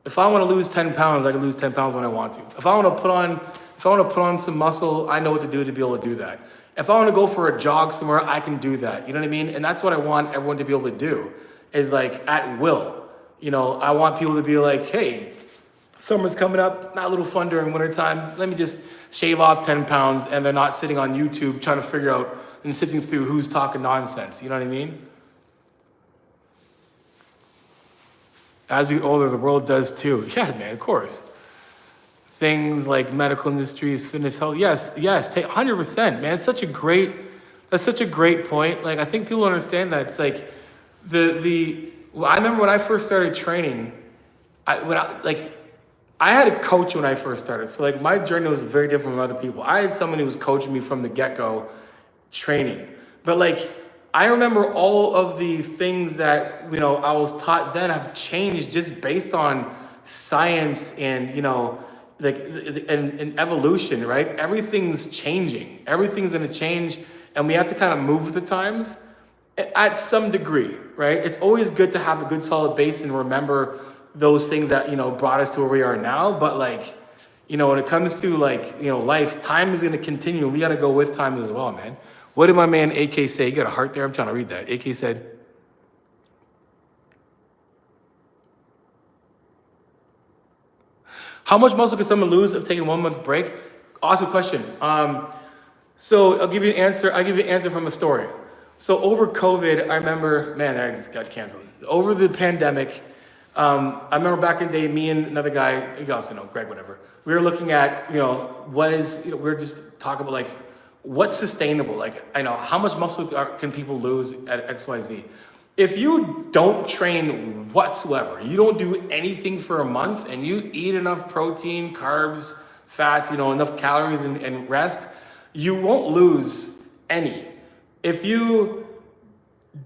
if I want to lose 10 pounds, I can lose 10 pounds when I want to. If I want to put on some muscle, I know what to do to be able to do that. If I want to go for a jog somewhere, I can do that. You know what I mean? And that's what I want everyone to be able to do, is like at will. I want people to be like, hey, summer's coming up, not a little fun during wintertime. Let me just shave off 10 pounds, and they're not sitting on YouTube trying to figure out and sifting through who's talking nonsense. You know what I mean? As we get older, the world does too. Yeah, man, of course. Things like medical industries, fitness, health. Yes, take 100%, man. That's such a great point. Like, I think people understand that. It's like I remember when I first started training, I had a coach when I first started. So like my journey was very different from other people. I had someone who was coaching me from the get-go training. But like, I remember all of the things that, I was taught then have changed just based on science and, and evolution, right? Everything's changing. Everything's going to change, and we have to kind of move with the times at some degree, right? It's always good to have a good solid base and remember those things that, brought us to where we are now. But like, when it comes to like, life, time is going to continue. We got to go with time as well, man. What did my man AK say? You got a heart there? I'm trying to read that. AK said, how much muscle can someone lose if taking a 1 month break? Awesome question. So I'll give you an answer. I'll give you an answer from a story. So over COVID, I remember, man, I just got canceled. Over the pandemic, I remember back in the day, me and another guy, you guys know, Greg, whatever. We were looking at, we were just talking about like, what's sustainable? Like, how much muscle can people lose at XYZ? If you don't train whatsoever, you don't do anything for a month, and you eat enough protein, carbs, fats, enough calories and rest, you won't lose any. If you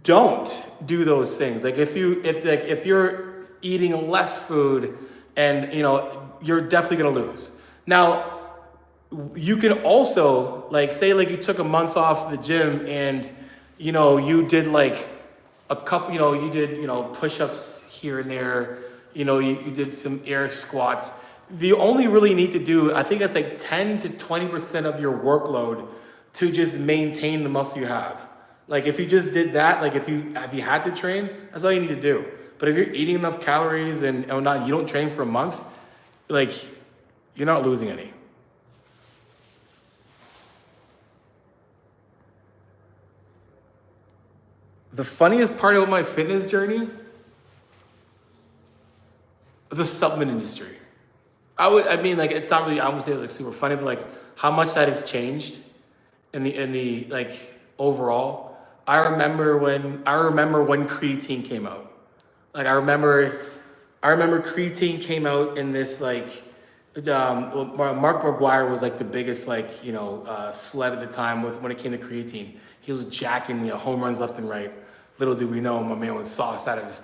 don't do those things, like if you're eating less food, and you're definitely gonna lose. Now, you can also like say like you took a month off the gym, and you did like a couple, you did push-ups here and there, you did some air squats. You only really need to do, I think that's like 10 to 20% of your workload to just maintain the muscle you have. Like if you just did that, like if you had to train, that's all you need to do. But if you're eating enough calories and not, you don't train for a month, like you're not losing any. The funniest part about my fitness journey, the supplement industry. It's not really, I wouldn't say it's like super funny, but like how much that has changed in the like overall. I remember when creatine came out. Like I remember creatine came out in this like, Mark McGuire was like the biggest sled at the time when it came to creatine. He was jacking home runs left and right. Little did we know, my man was sauced out of his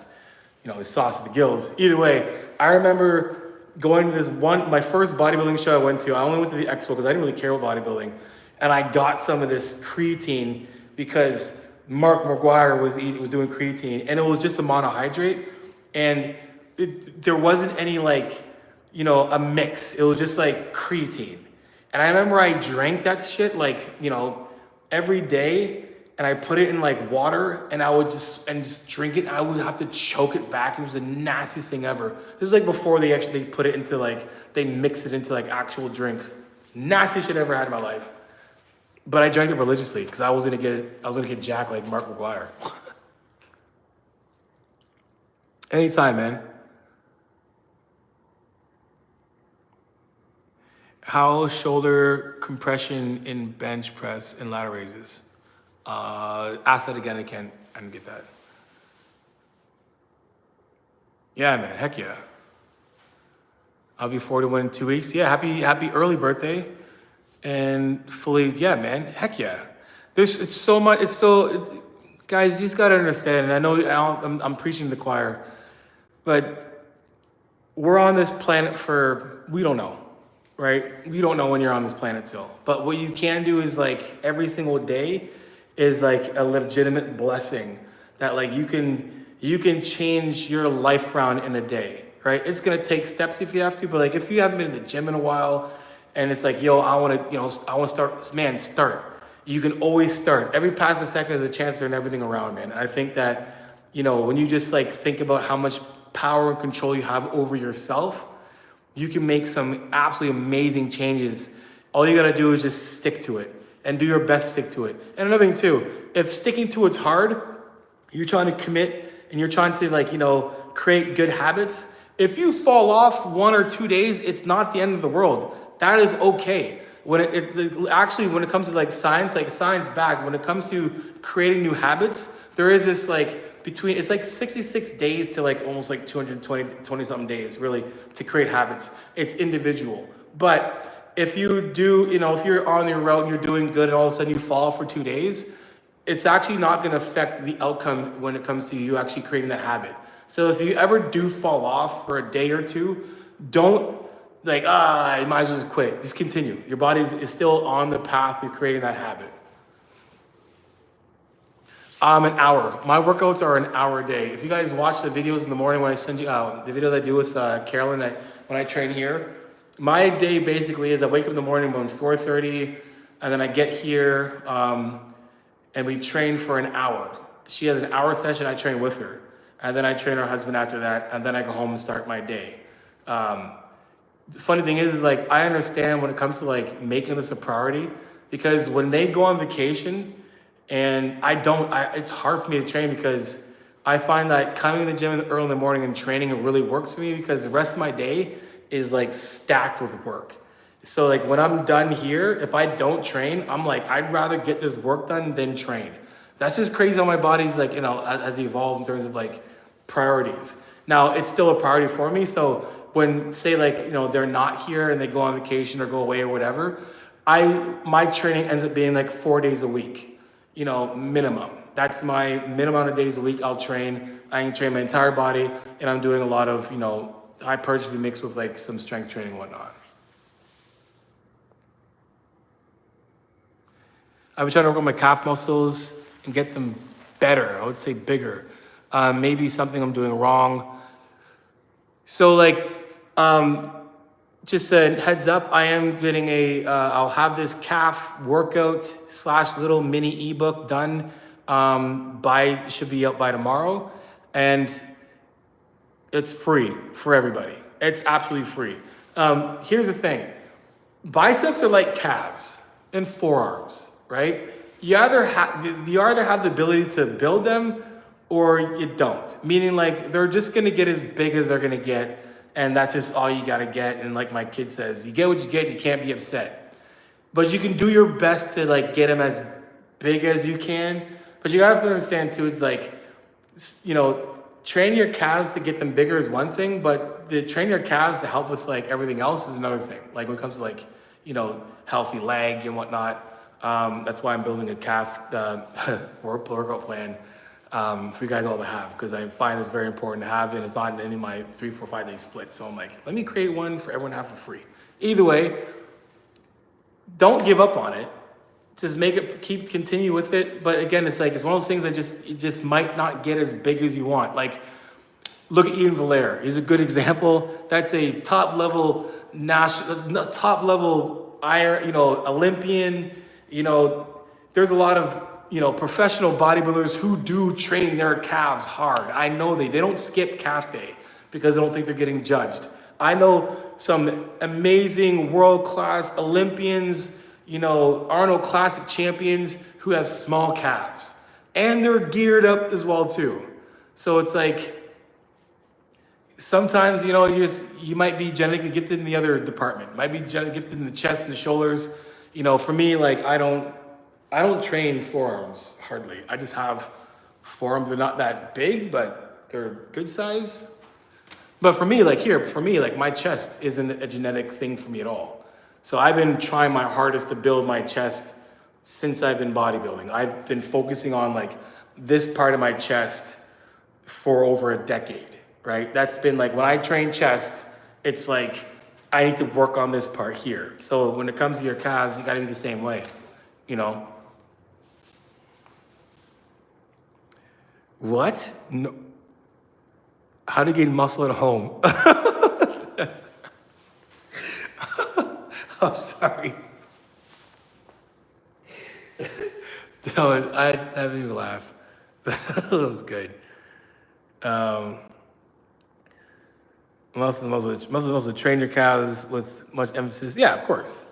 sauce at the gills. Either way, I remember going to my first bodybuilding show I went to. I only went to the expo because I didn't really care about bodybuilding. And I got some of this creatine because Mark McGuire was doing creatine, and it was just a monohydrate. And there wasn't any a mix. It was just like creatine. And I remember I drank that shit every day, and I put it in like water, and I would just drink it. I would have to choke it back. It was the nastiest thing ever. This is like before they put it into they mix it into like actual drinks. Nastiest shit I ever had in my life. But I drank it religiously because I was gonna get jacked like Mark McGuire. Anytime, man. How shoulder compression in bench press and ladder raises? Ask that again. I didn't get that. Yeah, man. Heck yeah. I'll be 41 in 2 weeks. Yeah, happy early birthday. And fully, yeah, man. Heck yeah. It's so much. Guys, you just gotta understand. And I know I'm preaching to the choir, but we're on this planet we don't know, right? We don't know when you're on this planet till. But what you can do is like every single day is like a legitimate blessing that like you can change your life around in a day, right? It's gonna take steps if you have to, but like if you haven't been in the gym in a while and it's like, yo, I wanna start, man, start. You can always start. Every passing second is a chance to turn everything around, man. And I think that, when you just like think about how much power and control you have over yourself, you can make some absolutely amazing changes. All you gotta do is just stick to it and do your best to stick to it. And another thing too, if sticking to it's hard, you're trying to commit and you're trying to create good habits. If you fall off 1 or 2 days, it's not the end of the world. That is okay. When it comes to like science back, when it comes to creating new habits, there is this it's like 66 days to like almost like 220 something days really to create habits. It's individual. But if you do, if you're on your route and you're doing good and all of a sudden you fall for 2 days, it's actually not going to affect the outcome when it comes to you actually creating that habit. So if you ever do fall off for a day or two, don't I might as well just quit. Just continue. Your body is still on the path to creating that habit. An hour. My workouts are an hour a day. If you guys watch the videos in the morning when I send you the video that I do with Carolyn when I train here, my day basically is I wake up in the morning around 4:30 and then I get here and we train for an hour. She has an hour session, I train with her. And then I train her husband after that, and then I go home and start my day. The funny thing is I understand when it comes to making this a priority, because when they go on vacation and it's hard for me to train because I find that coming to the gym early in the morning and training, it really works for me because the rest of my day is stacked with work. So when I'm done here, if I don't train, I'm I'd rather get this work done than train. That's just crazy how my body's has evolved in terms of priorities. Now it's still a priority for me. So when say they're not here and they go on vacation or go away or whatever, my training ends up being 4 days a week, minimum. That's my minimum amount of days a week I'll train. I can train my entire body, and I'm doing a lot of, hypertrophy mixed with some strength training and whatnot. I've been trying to work on my calf muscles and get them better. I would say bigger. Maybe something I'm doing wrong. So just a heads up, I am getting I'll have this calf workout / little mini ebook done should be out by tomorrow. And it's free for everybody. It's absolutely free. Here's the thing. Biceps are like calves and forearms, right? You either have the ability to build them or you don't. Meaning they're just gonna get as big as they're gonna get, and that's just all you gotta get. And like my kid says, you get what you get, you can't be upset. But you can do your best to get them as big as you can. But you have to understand too, it's train your calves to get them bigger is one thing, but train your calves to help with everything else is another thing. When it comes to healthy leg and whatnot. That's why I'm building a calf workout plan for you guys all to have, because I find it's very important to have, and it's not in any of my 3, 4, 5 day splits. So I'm let me create one for everyone to have for free. Either way, don't give up on it. Just continue with it. But again, it's one of those things that it just might not get as big as you want. Look at Ian Valera. He's a good example. That's a top level Olympian. There's a lot of, professional bodybuilders who do train their calves hard. I know they don't skip calf day because they don't think they're getting judged. I know some amazing world-class Olympians, Arnold Classic champions who have small calves. And they're geared up as well too. So it's like, sometimes, you might be genetically gifted in the other department. Might be genetically gifted in the chest and the shoulders. For me, like I don't train forearms hardly. I just have forearms. They're not that big, but they're good size. But for me, my chest isn't a genetic thing for me at all. So I've been trying my hardest to build my chest since I've been bodybuilding. I've been focusing on like this part of my chest for over a decade, right? That's been like, when I train chest, it's like, I need to work on this part here. So when it comes to your calves, you gotta be the same way, What? No. How to gain muscle at home? I'm sorry. No, that made me laugh. That was good. Muscle, train your calves with much emphasis. Yeah, of course.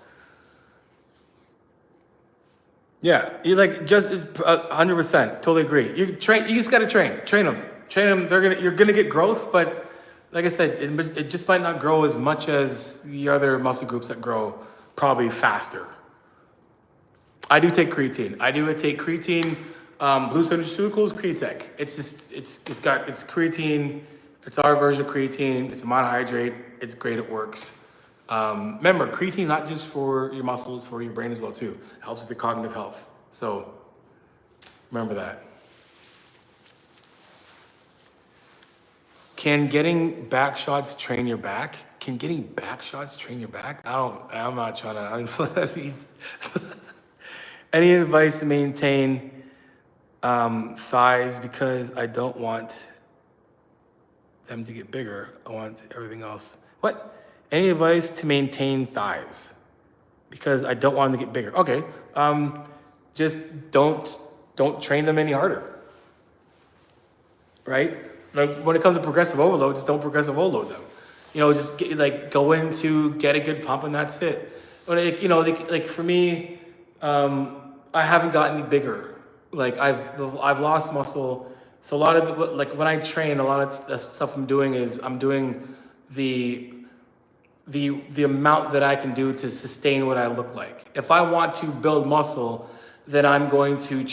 Yeah, you like just 100%. Totally agree. You just gotta train them. You're gonna get growth, but like I said, it just might not grow as much as the other muscle groups that grow probably faster. I do take creatine. Blue Nutraceuticals, Createc. It's creatine. It's our version of creatine. It's a monohydrate. It's great. It works. Remember, creatine is not just for your muscles, for your brain as well too. It helps with the cognitive health. So remember that. Can getting back shots train your back? I'm not trying to, I don't know what that means. Any advice to maintain thighs, because I don't want them to get bigger. I want everything else. What? Any advice to maintain thighs? Because I don't want them to get bigger. Okay. Just don't train them any harder. Right? Like when it comes to progressive overload, just don't progressive overload them. Just go into get a good pump and that's it. But for me, I haven't gotten any bigger. Like I've lost muscle. So a lot of when I train, a lot of the stuff I'm doing is I'm doing the amount that I can do to sustain what I look like. If I want to build muscle, then I'm going to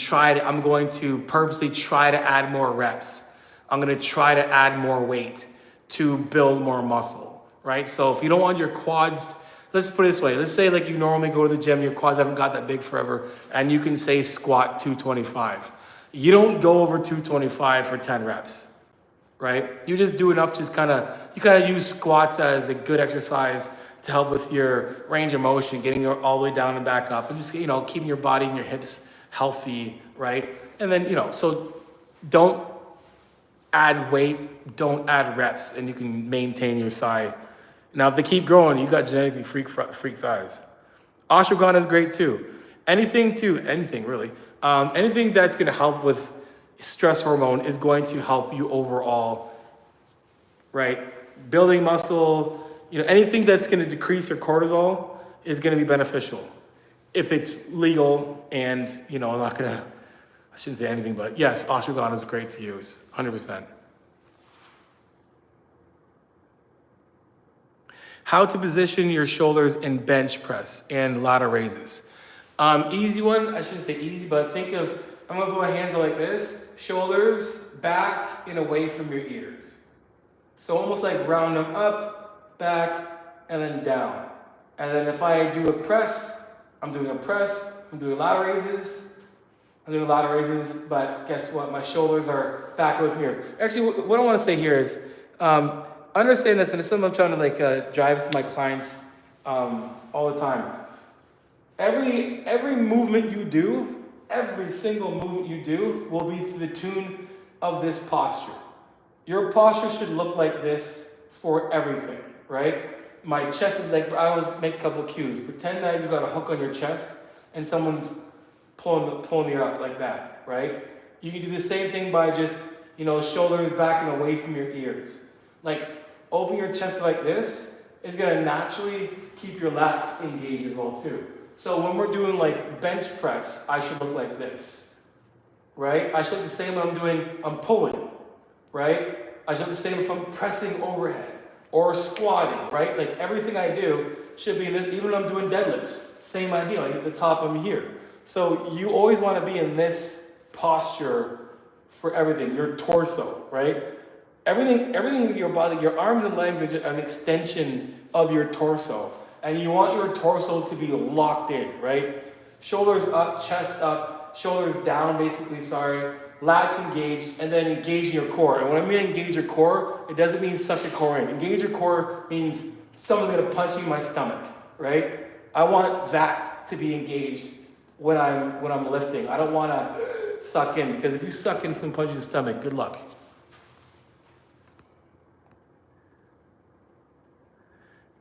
purposely try to add more reps. I'm going to try to add more weight to build more muscle, right? So if you don't want your quads, let's put it this way. Let's say like you normally go to the gym, your quads haven't got that big forever, and you can say squat 225. You don't go over 225 for 10 reps, right? You just do enough, you kind of use squats as a good exercise to help with your range of motion, getting all the way down and back up, and just, keeping your body and your hips healthy, right? And then, so don't add weight, don't add reps, and you can maintain your thigh. Now, if they keep growing, you got genetically freak thighs. Ashwagandha is great too. Anything really. Anything that's going to help with stress hormone is going to help you overall, right? Building muscle, anything that's going to decrease your cortisol is going to be beneficial if it's legal. And, I shouldn't say anything, but yes, ashwagandha is great to use, 100%. How to position your shoulders in bench press and ladder raises. Easy one, I shouldn't say easy, but think of, I'm gonna put my hands like this, shoulders back and away from your ears. So almost like round them up, back, and then down. And then if I do a press, I'm doing ladder raises, but guess what? My shoulders are back away from your ears. Actually, what I wanna say here is, understand this, and it's something I'm trying to drive to my clients all the time. Every movement you do, every single movement you do will be to the tune of this posture. Your posture should look like this for everything, right? My chest is like, I always make a couple cues. Pretend that you got a hook on your chest and someone's pulling you up like that, right? You can do the same thing by just, shoulders back and away from your ears. Like, open your chest like this is gonna naturally keep your lats engaged as well too. So when we're doing like bench press, I should look like this, right? I should look the same when I'm pulling, right? I should look the same if I'm pressing overhead or squatting, right? Like everything I do should be, even when I'm doing deadlifts, same idea, like at the top I'm here. So you always want to be in this posture for everything, your torso, right? Everything in your body, your arms and legs are just an extension of your torso. And you want your torso to be locked in, right? Shoulders up, chest up, shoulders down, basically, lats engaged, and then engage your core. And when I mean engage your core, it doesn't mean suck your core in. Engage your core means someone's gonna punch you in my stomach, right? I want that to be engaged when I'm lifting. I don't wanna suck in, because if you suck in someone punches your stomach, good luck.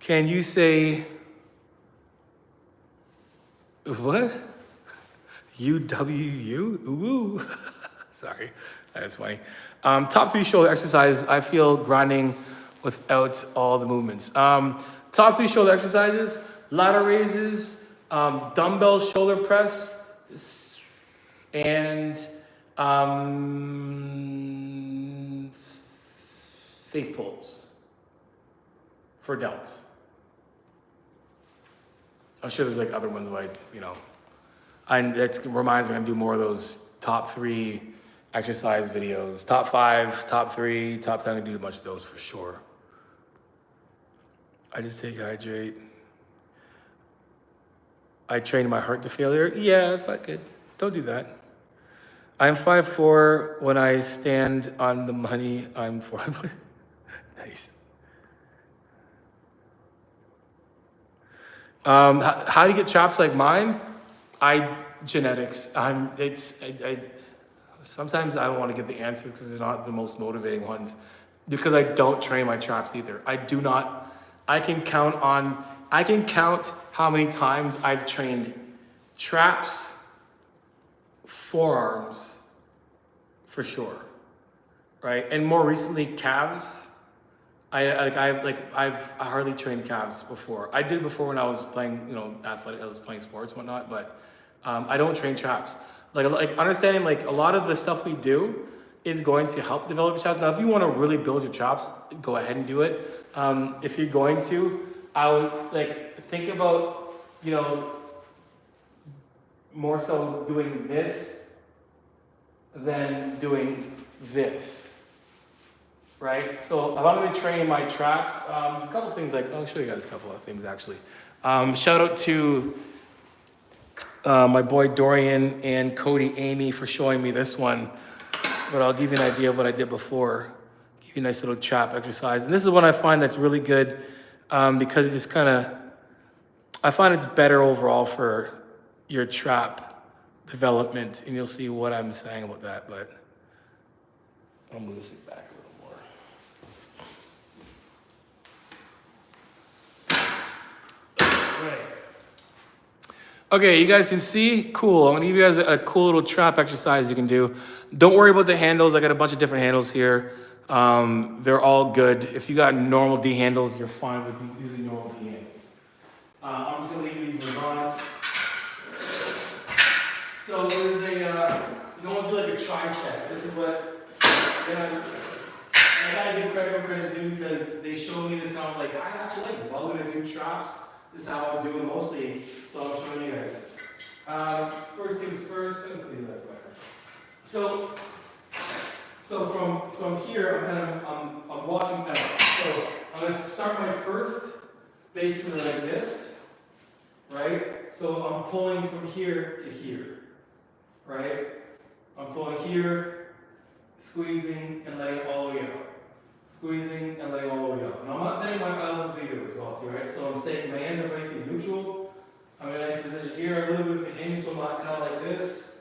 Can you say, what? UWU? Ooh. Sorry, that's funny. Top 3 shoulder exercises. I feel grinding without all the movements. Top 3 shoulder exercises: ladder raises, dumbbell shoulder press, and face pulls for delts. I'm sure there's like other ones like, that reminds me I'm gonna do more of those top 3 exercise videos. Top 5, top 3, top 10, I do a bunch of those for sure. I just take hydrate. I train my heart to failure. Yeah, that's not good. Don't do that. I'm 5'4". When I stand on the money, I'm 4. Nice. How do you get chops like mine? Genetics. Sometimes I want to get the answers because they're not the most motivating ones, because I don't train my traps either. I can count how many times I've trained traps, forearms, for sure, right? And more recently, calves. I've hardly trained calves before. I did before when I was playing, athletic. I was playing sports and whatnot, but I don't train traps. Like understanding like a lot of the stuff we do is going to help develop your traps. Now, if you want to really build your traps, go ahead and do it. If you're going to, I would think about, more so doing this than doing this. Right? So if I'm going to train my traps, there's a couple of things I'll show you guys a couple of things actually. Shout out to my boy Dorian and Cody Amy for showing me this one, but I'll give you an idea of what I did before. Give you a nice little trap exercise. And this is what I find that's really good because it just I find it's better overall for your trap development, and you'll see what I'm saying about that, but I'll move this back a little more. Right. Okay, you guys can see? Cool. I'm gonna give you guys a cool little trap exercise you can do. Don't worry about the handles. I got a bunch of different handles here. They're all good. If you got normal D handles, you're fine with using normal D handles. I'm just gonna leave these on. So there's you don't want to do like a tricep. This is what I gotta give credit where credit's due, because they showed me this and I was like, I actually like this. If I was gonna do traps, this is how I do it mostly. So I'm showing you guys this. First things first, I'm gonna put that better. So from here, I'm walking out. So I'm gonna start my first basically like this, right? So I'm pulling from here to here, right? I'm pulling here, squeezing and letting it all the way out. Squeezing and letting it all the way out. And I'm not bending my elbows either as well, too, right? So I'm staying, my hands are basically neutral. I'm in a nice position here, a little bit of a hinge, so I'm not kind of like this,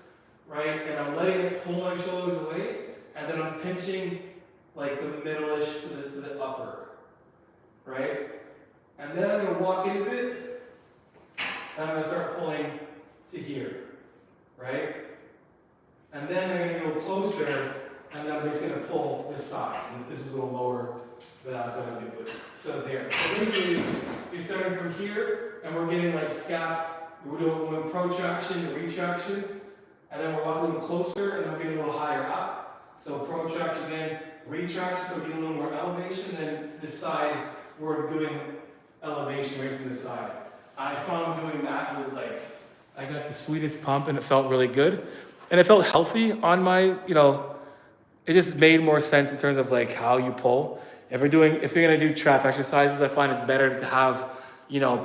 right? And I'm letting it pull my shoulders away, and then I'm pinching like the middle-ish to the upper, right? And then I'm gonna walk into it, and I'm gonna start pulling to here, right? And then I'm gonna get a little closer, and then I'm basically gonna pull to this side. And if this was a little lower, then that's what I do. But so there. So basically, you're starting from here, and we're getting like scap We're doing protraction to retraction, and then we're walking a little closer, and then we're getting a little higher up. So protraction again, retraction, so we're getting a little more elevation. Then to the side, we're doing elevation right from the side. I found doing that was like, I got the sweetest pump, and it felt really good. And it felt healthy on my, it just made more sense in terms of like how you pull. If you're gonna do trap exercises, I find it's better to have,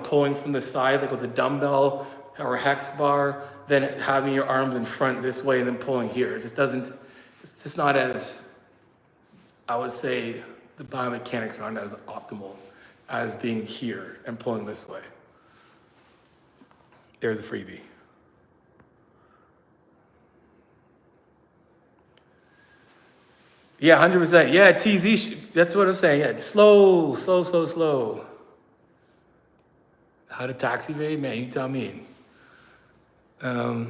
pulling from the side, like with a dumbbell or a hex bar, than having your arms in front this way and then pulling here. It just doesn't, it's just not as, I would say, the biomechanics aren't as optimal as being here and pulling this way. There's a freebie. Yeah, 100%. Yeah, TZ, that's what I'm saying. Yeah, slow. How to taxi evade? Man, you tell me. How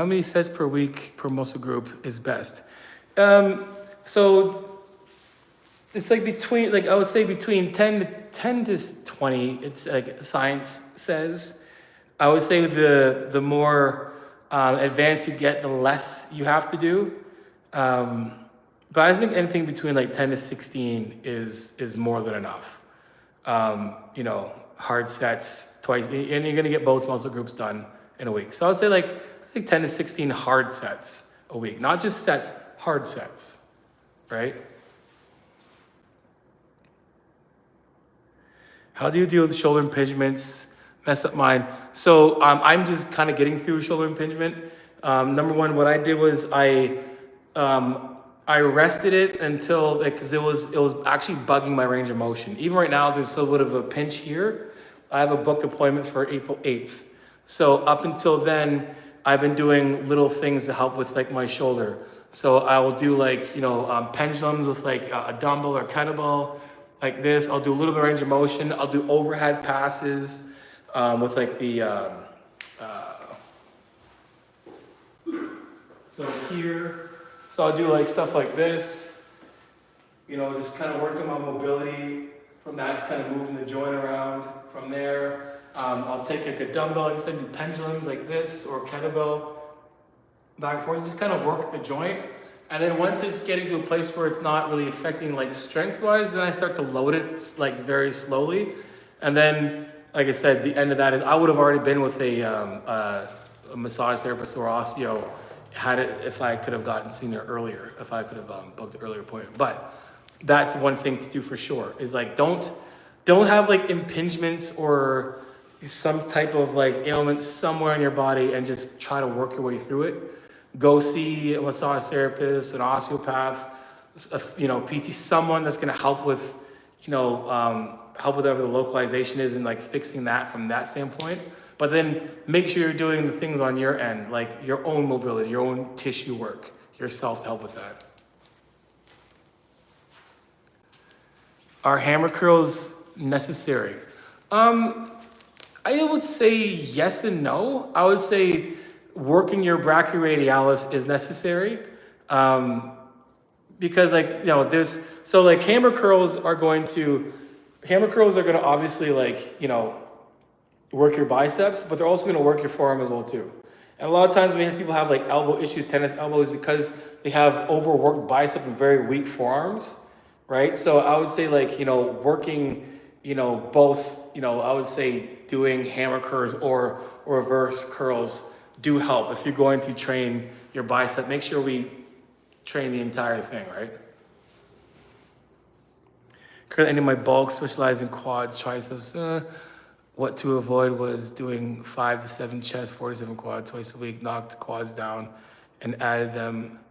many sets per week per muscle group is best? So it's like I would say between 10 to 20, it's like science says. I would say the more advanced you get, the less you have to do. But I think anything between like 10 to 16 is more than enough. Hard sets twice, and you're gonna get both muscle groups done in a week. So I would say I think 10 to 16 hard sets a week, not just sets, hard sets, right? How do you deal with shoulder impingements? Mess up mine. So I'm just kind of getting through shoulder impingement. Number one, what I did was I rested it until, because it was actually bugging my range of motion. Even right now, there's a little bit of a pinch here. I have a booked appointment for April 8th. So up until then, I've been doing little things to help with like my shoulder. So I will do pendulums with like a dumbbell or kettlebell like this. I'll do a little bit of range of motion. I'll do overhead passes with like so here. So I'll do like stuff like this, just kind of working on mobility. From that, it's kind of moving the joint around. From there, I'll take like a dumbbell, like I said, do pendulums like this or kettlebell, back and forth, just kind of work the joint. And then once it's getting to a place where it's not really affecting like strength-wise, then I start to load it like very slowly. And then, like I said, the end of that is I would have already been with a massage therapist or osteo if I could have seen her earlier, if I could have booked an earlier appointment. But that's one thing to do for sure, is like don't have like impingements or some type of like ailment somewhere in your body and just try to work your way through it. Go see a massage therapist, an osteopath, PT, someone that's gonna help with, help with whatever the localization is and like fixing that from that standpoint. But then make sure you're doing the things on your end, like your own mobility, your own tissue work, yourself to help with that. Are hammer curls necessary? I would say yes and no. I would say working your brachioradialis is necessary. Because hammer curls are going to obviously work your biceps, but they're also going to work your forearm as well too. And a lot of times when people have like elbow issues, tennis elbows, because they have overworked bicep and very weak forearms, right? So I would say working, both, I would say doing hammer curls or reverse curls do help. If you're going to train your bicep, make sure we train the entire thing, right? Currently ending my bulk, specialize in quads, triceps. What to avoid was doing 5 to 7 chest, 4 to 7 quads twice a week, knocked quads down, and added them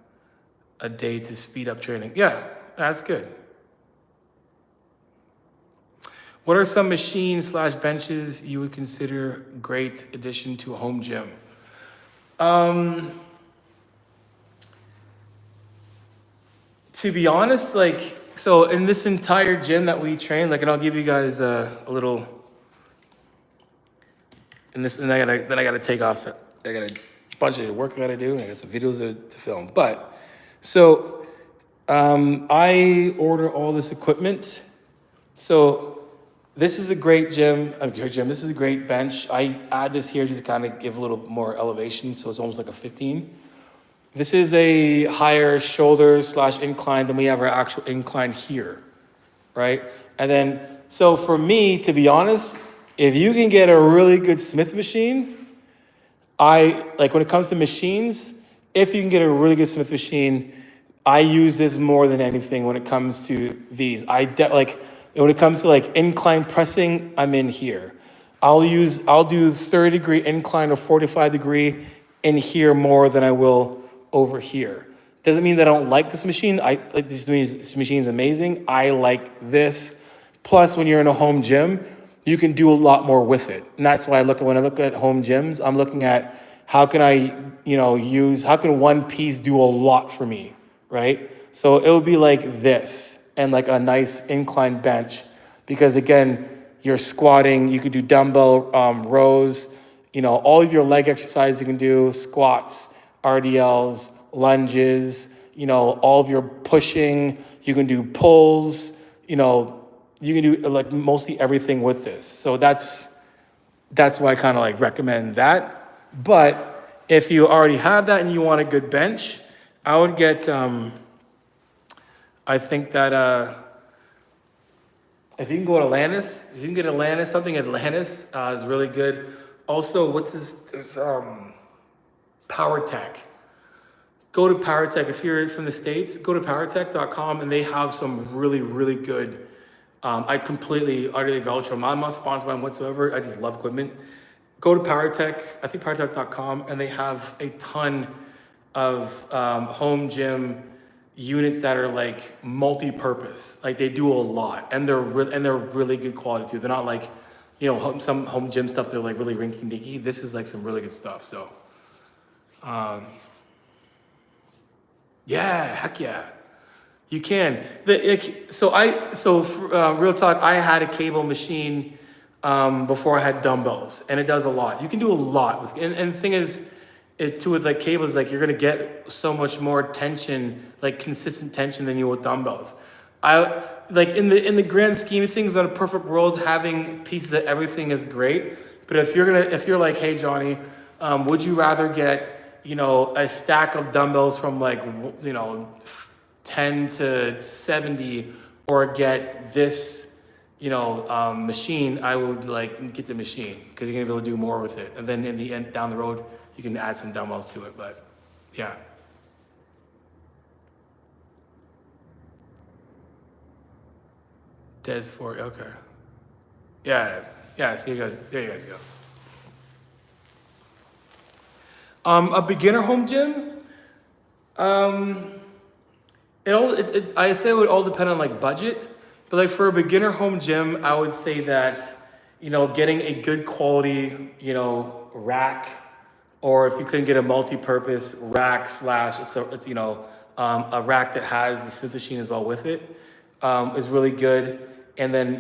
a day to speed up training. Yeah, that's good. What are some machines / benches you would consider great addition to a home gym? To be honest, so in this entire gym that we train, and I'll give you guys a little. And then I gotta take off. I got a bunch of work I gotta do, and I got some videos to film. But so I order all this equipment. So this is a great gym. This is a great bench. I add this here just to kind of give a little more elevation. So it's almost like a 15. This is a higher shoulder slash incline than we have our actual incline here, right? And then, so for me, to be honest, if you can get a really good Smith machine, I like when it comes to machines, if you can get a really good Smith machine, I use this more than anything when it comes to these. Like when it comes to like incline pressing, I'm in here. I'll do 30-degree incline or 45-degree in here more than I will over here. Doesn't mean that I don't like this machine. I like this machine is amazing. I like this. Plus, when you're in a home gym, you can do a lot more with it. And that's why when I look at home gyms, I'm looking at how can I, how can one piece do a lot for me, right? So it would be like this and like a nice incline bench because again, you're squatting, you could do dumbbell rows, all of your leg exercises you can do, squats, RDLs, lunges, all of your pushing, you can do pulls, you can do like mostly everything with this. So that's why I kind of like recommend that. But if you already have that and you want a good bench, I would get, I think that if you can go to Atlantis, if you can get Atlantis, something at Atlantis is really good. Also, what's this, Power Tech. Go to Power Tech. If you're from the States, go to powertech.com and they have some really, really good, I completely, utterly vouch for them. I'm not sponsored by them whatsoever. I just love equipment. Go to Power Tech, I think powertech.com, and they have a ton of home gym units that are like multi-purpose. Like they do a lot, and they're really good quality too. They're not like, some home gym stuff. They're like really rinky-dinky. This is like some really good stuff. So, yeah, heck yeah, you can. Real talk. I had a cable machine before I had dumbbells, and it does a lot. You can do a lot with, and the thing is, with like cables, like you're gonna get so much more tension, like consistent tension than you will with dumbbells. I like in the grand scheme of things, in a perfect world, having pieces of everything is great. But if you're like, hey Johnny, would you rather get a stack of dumbbells from like 10 to 70, or get this machine? I would like get the machine because you're gonna be able to do more with it, and then in the end, down the road, you can add some dumbbells to it. But yeah. Des Ford, okay. Yeah, see you guys, there you guys go. A beginner home gym, I say it would all depend on like budget, but like for a beginner home gym, I would say that, getting a good quality, rack, or if you couldn't get a multi-purpose rack slash, it's a rack that has the Smith machine as well with it, is really good. And then,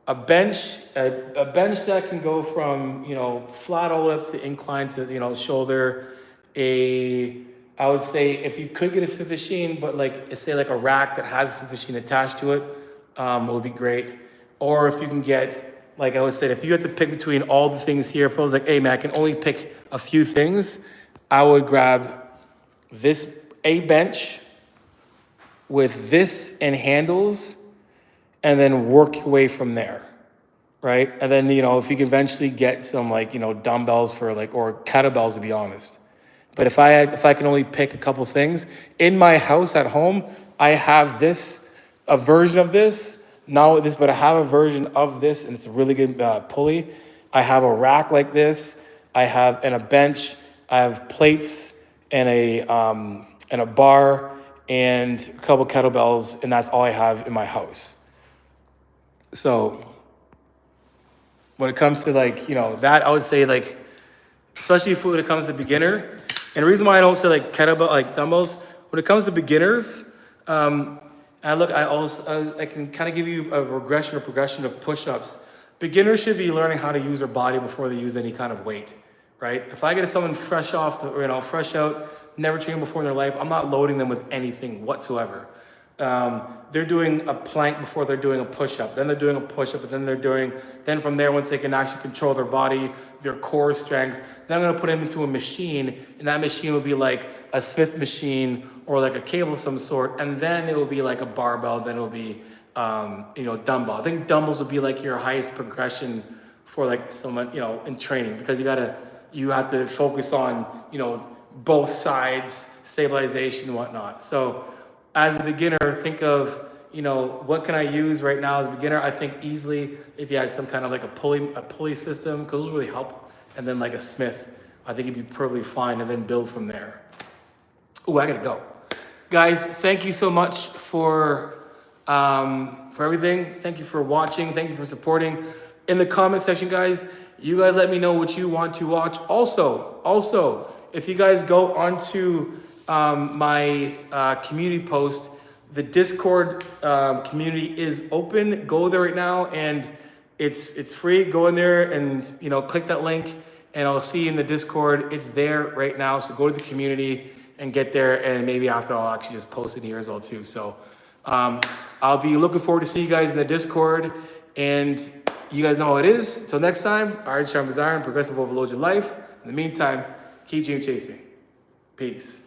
a bench that can go from, flat all the way up to the incline to, shoulder. I would say if you could get a Smith machine, but like, say like a rack that has a Smith machine attached to it, would be great. Or if you can get, like I always said, if you had to pick between all the things here, if I was like, hey man, I can only pick a few things, I would grab a bench with this and handles, and then work your way from there, right? And then, if you can eventually get some like, dumbbells for like, or kettlebells, to be honest. But if I can only pick a couple things, in my house at home, I have a version of this, not this, but I have a version of this, and it's a really good pulley. I have a rack like this. And a bench. I have plates and a bar and a couple kettlebells, and that's all I have in my house. So when it comes to like, that, I would say like, especially when it comes to beginner, and the reason why I don't say like kettlebell, like dumbbells, when it comes to beginners, I can kind of give you a progression of push-ups. Beginners should be learning how to use their body before they use any kind of weight, right? If I get someone fresh out, never trained before in their life, I'm not loading them with anything whatsoever. They're doing a plank before they're doing a push-up, then they're doing a push-up, and then from there, once they can actually control their body, their core strength, then I'm gonna put them into a machine, and that machine will be like a Smith machine or like a cable of some sort, and then it will be like a barbell, then it will be, dumbbell. I think dumbbells would be like your highest progression for like someone, in training, because you have to focus on, both sides, stabilization and whatnot. So as a beginner, think of, what can I use right now as a beginner? I think easily if you had some kind of like a pulley system, because those really help. And then like a Smith, I think you'd be perfectly fine, and then build from there. Oh, I gotta go. Guys, thank you so much for everything. Thank you for watching. Thank you for supporting. In the comment section, guys, you guys let me know what you want to watch. Also, if you guys go onto my community post, the Discord community is open. Go there right now, and it's free. Go in there and click that link, and I'll see you in the Discord. It's there right now. So go to the community and get there, and maybe after I'll actually just post it here as well too. So I'll be looking forward to see you guys in the Discord, and you guys know how it is. Till next time, iron sharpens iron, progressive overload your life. In the meantime, keep dream chasing. Peace.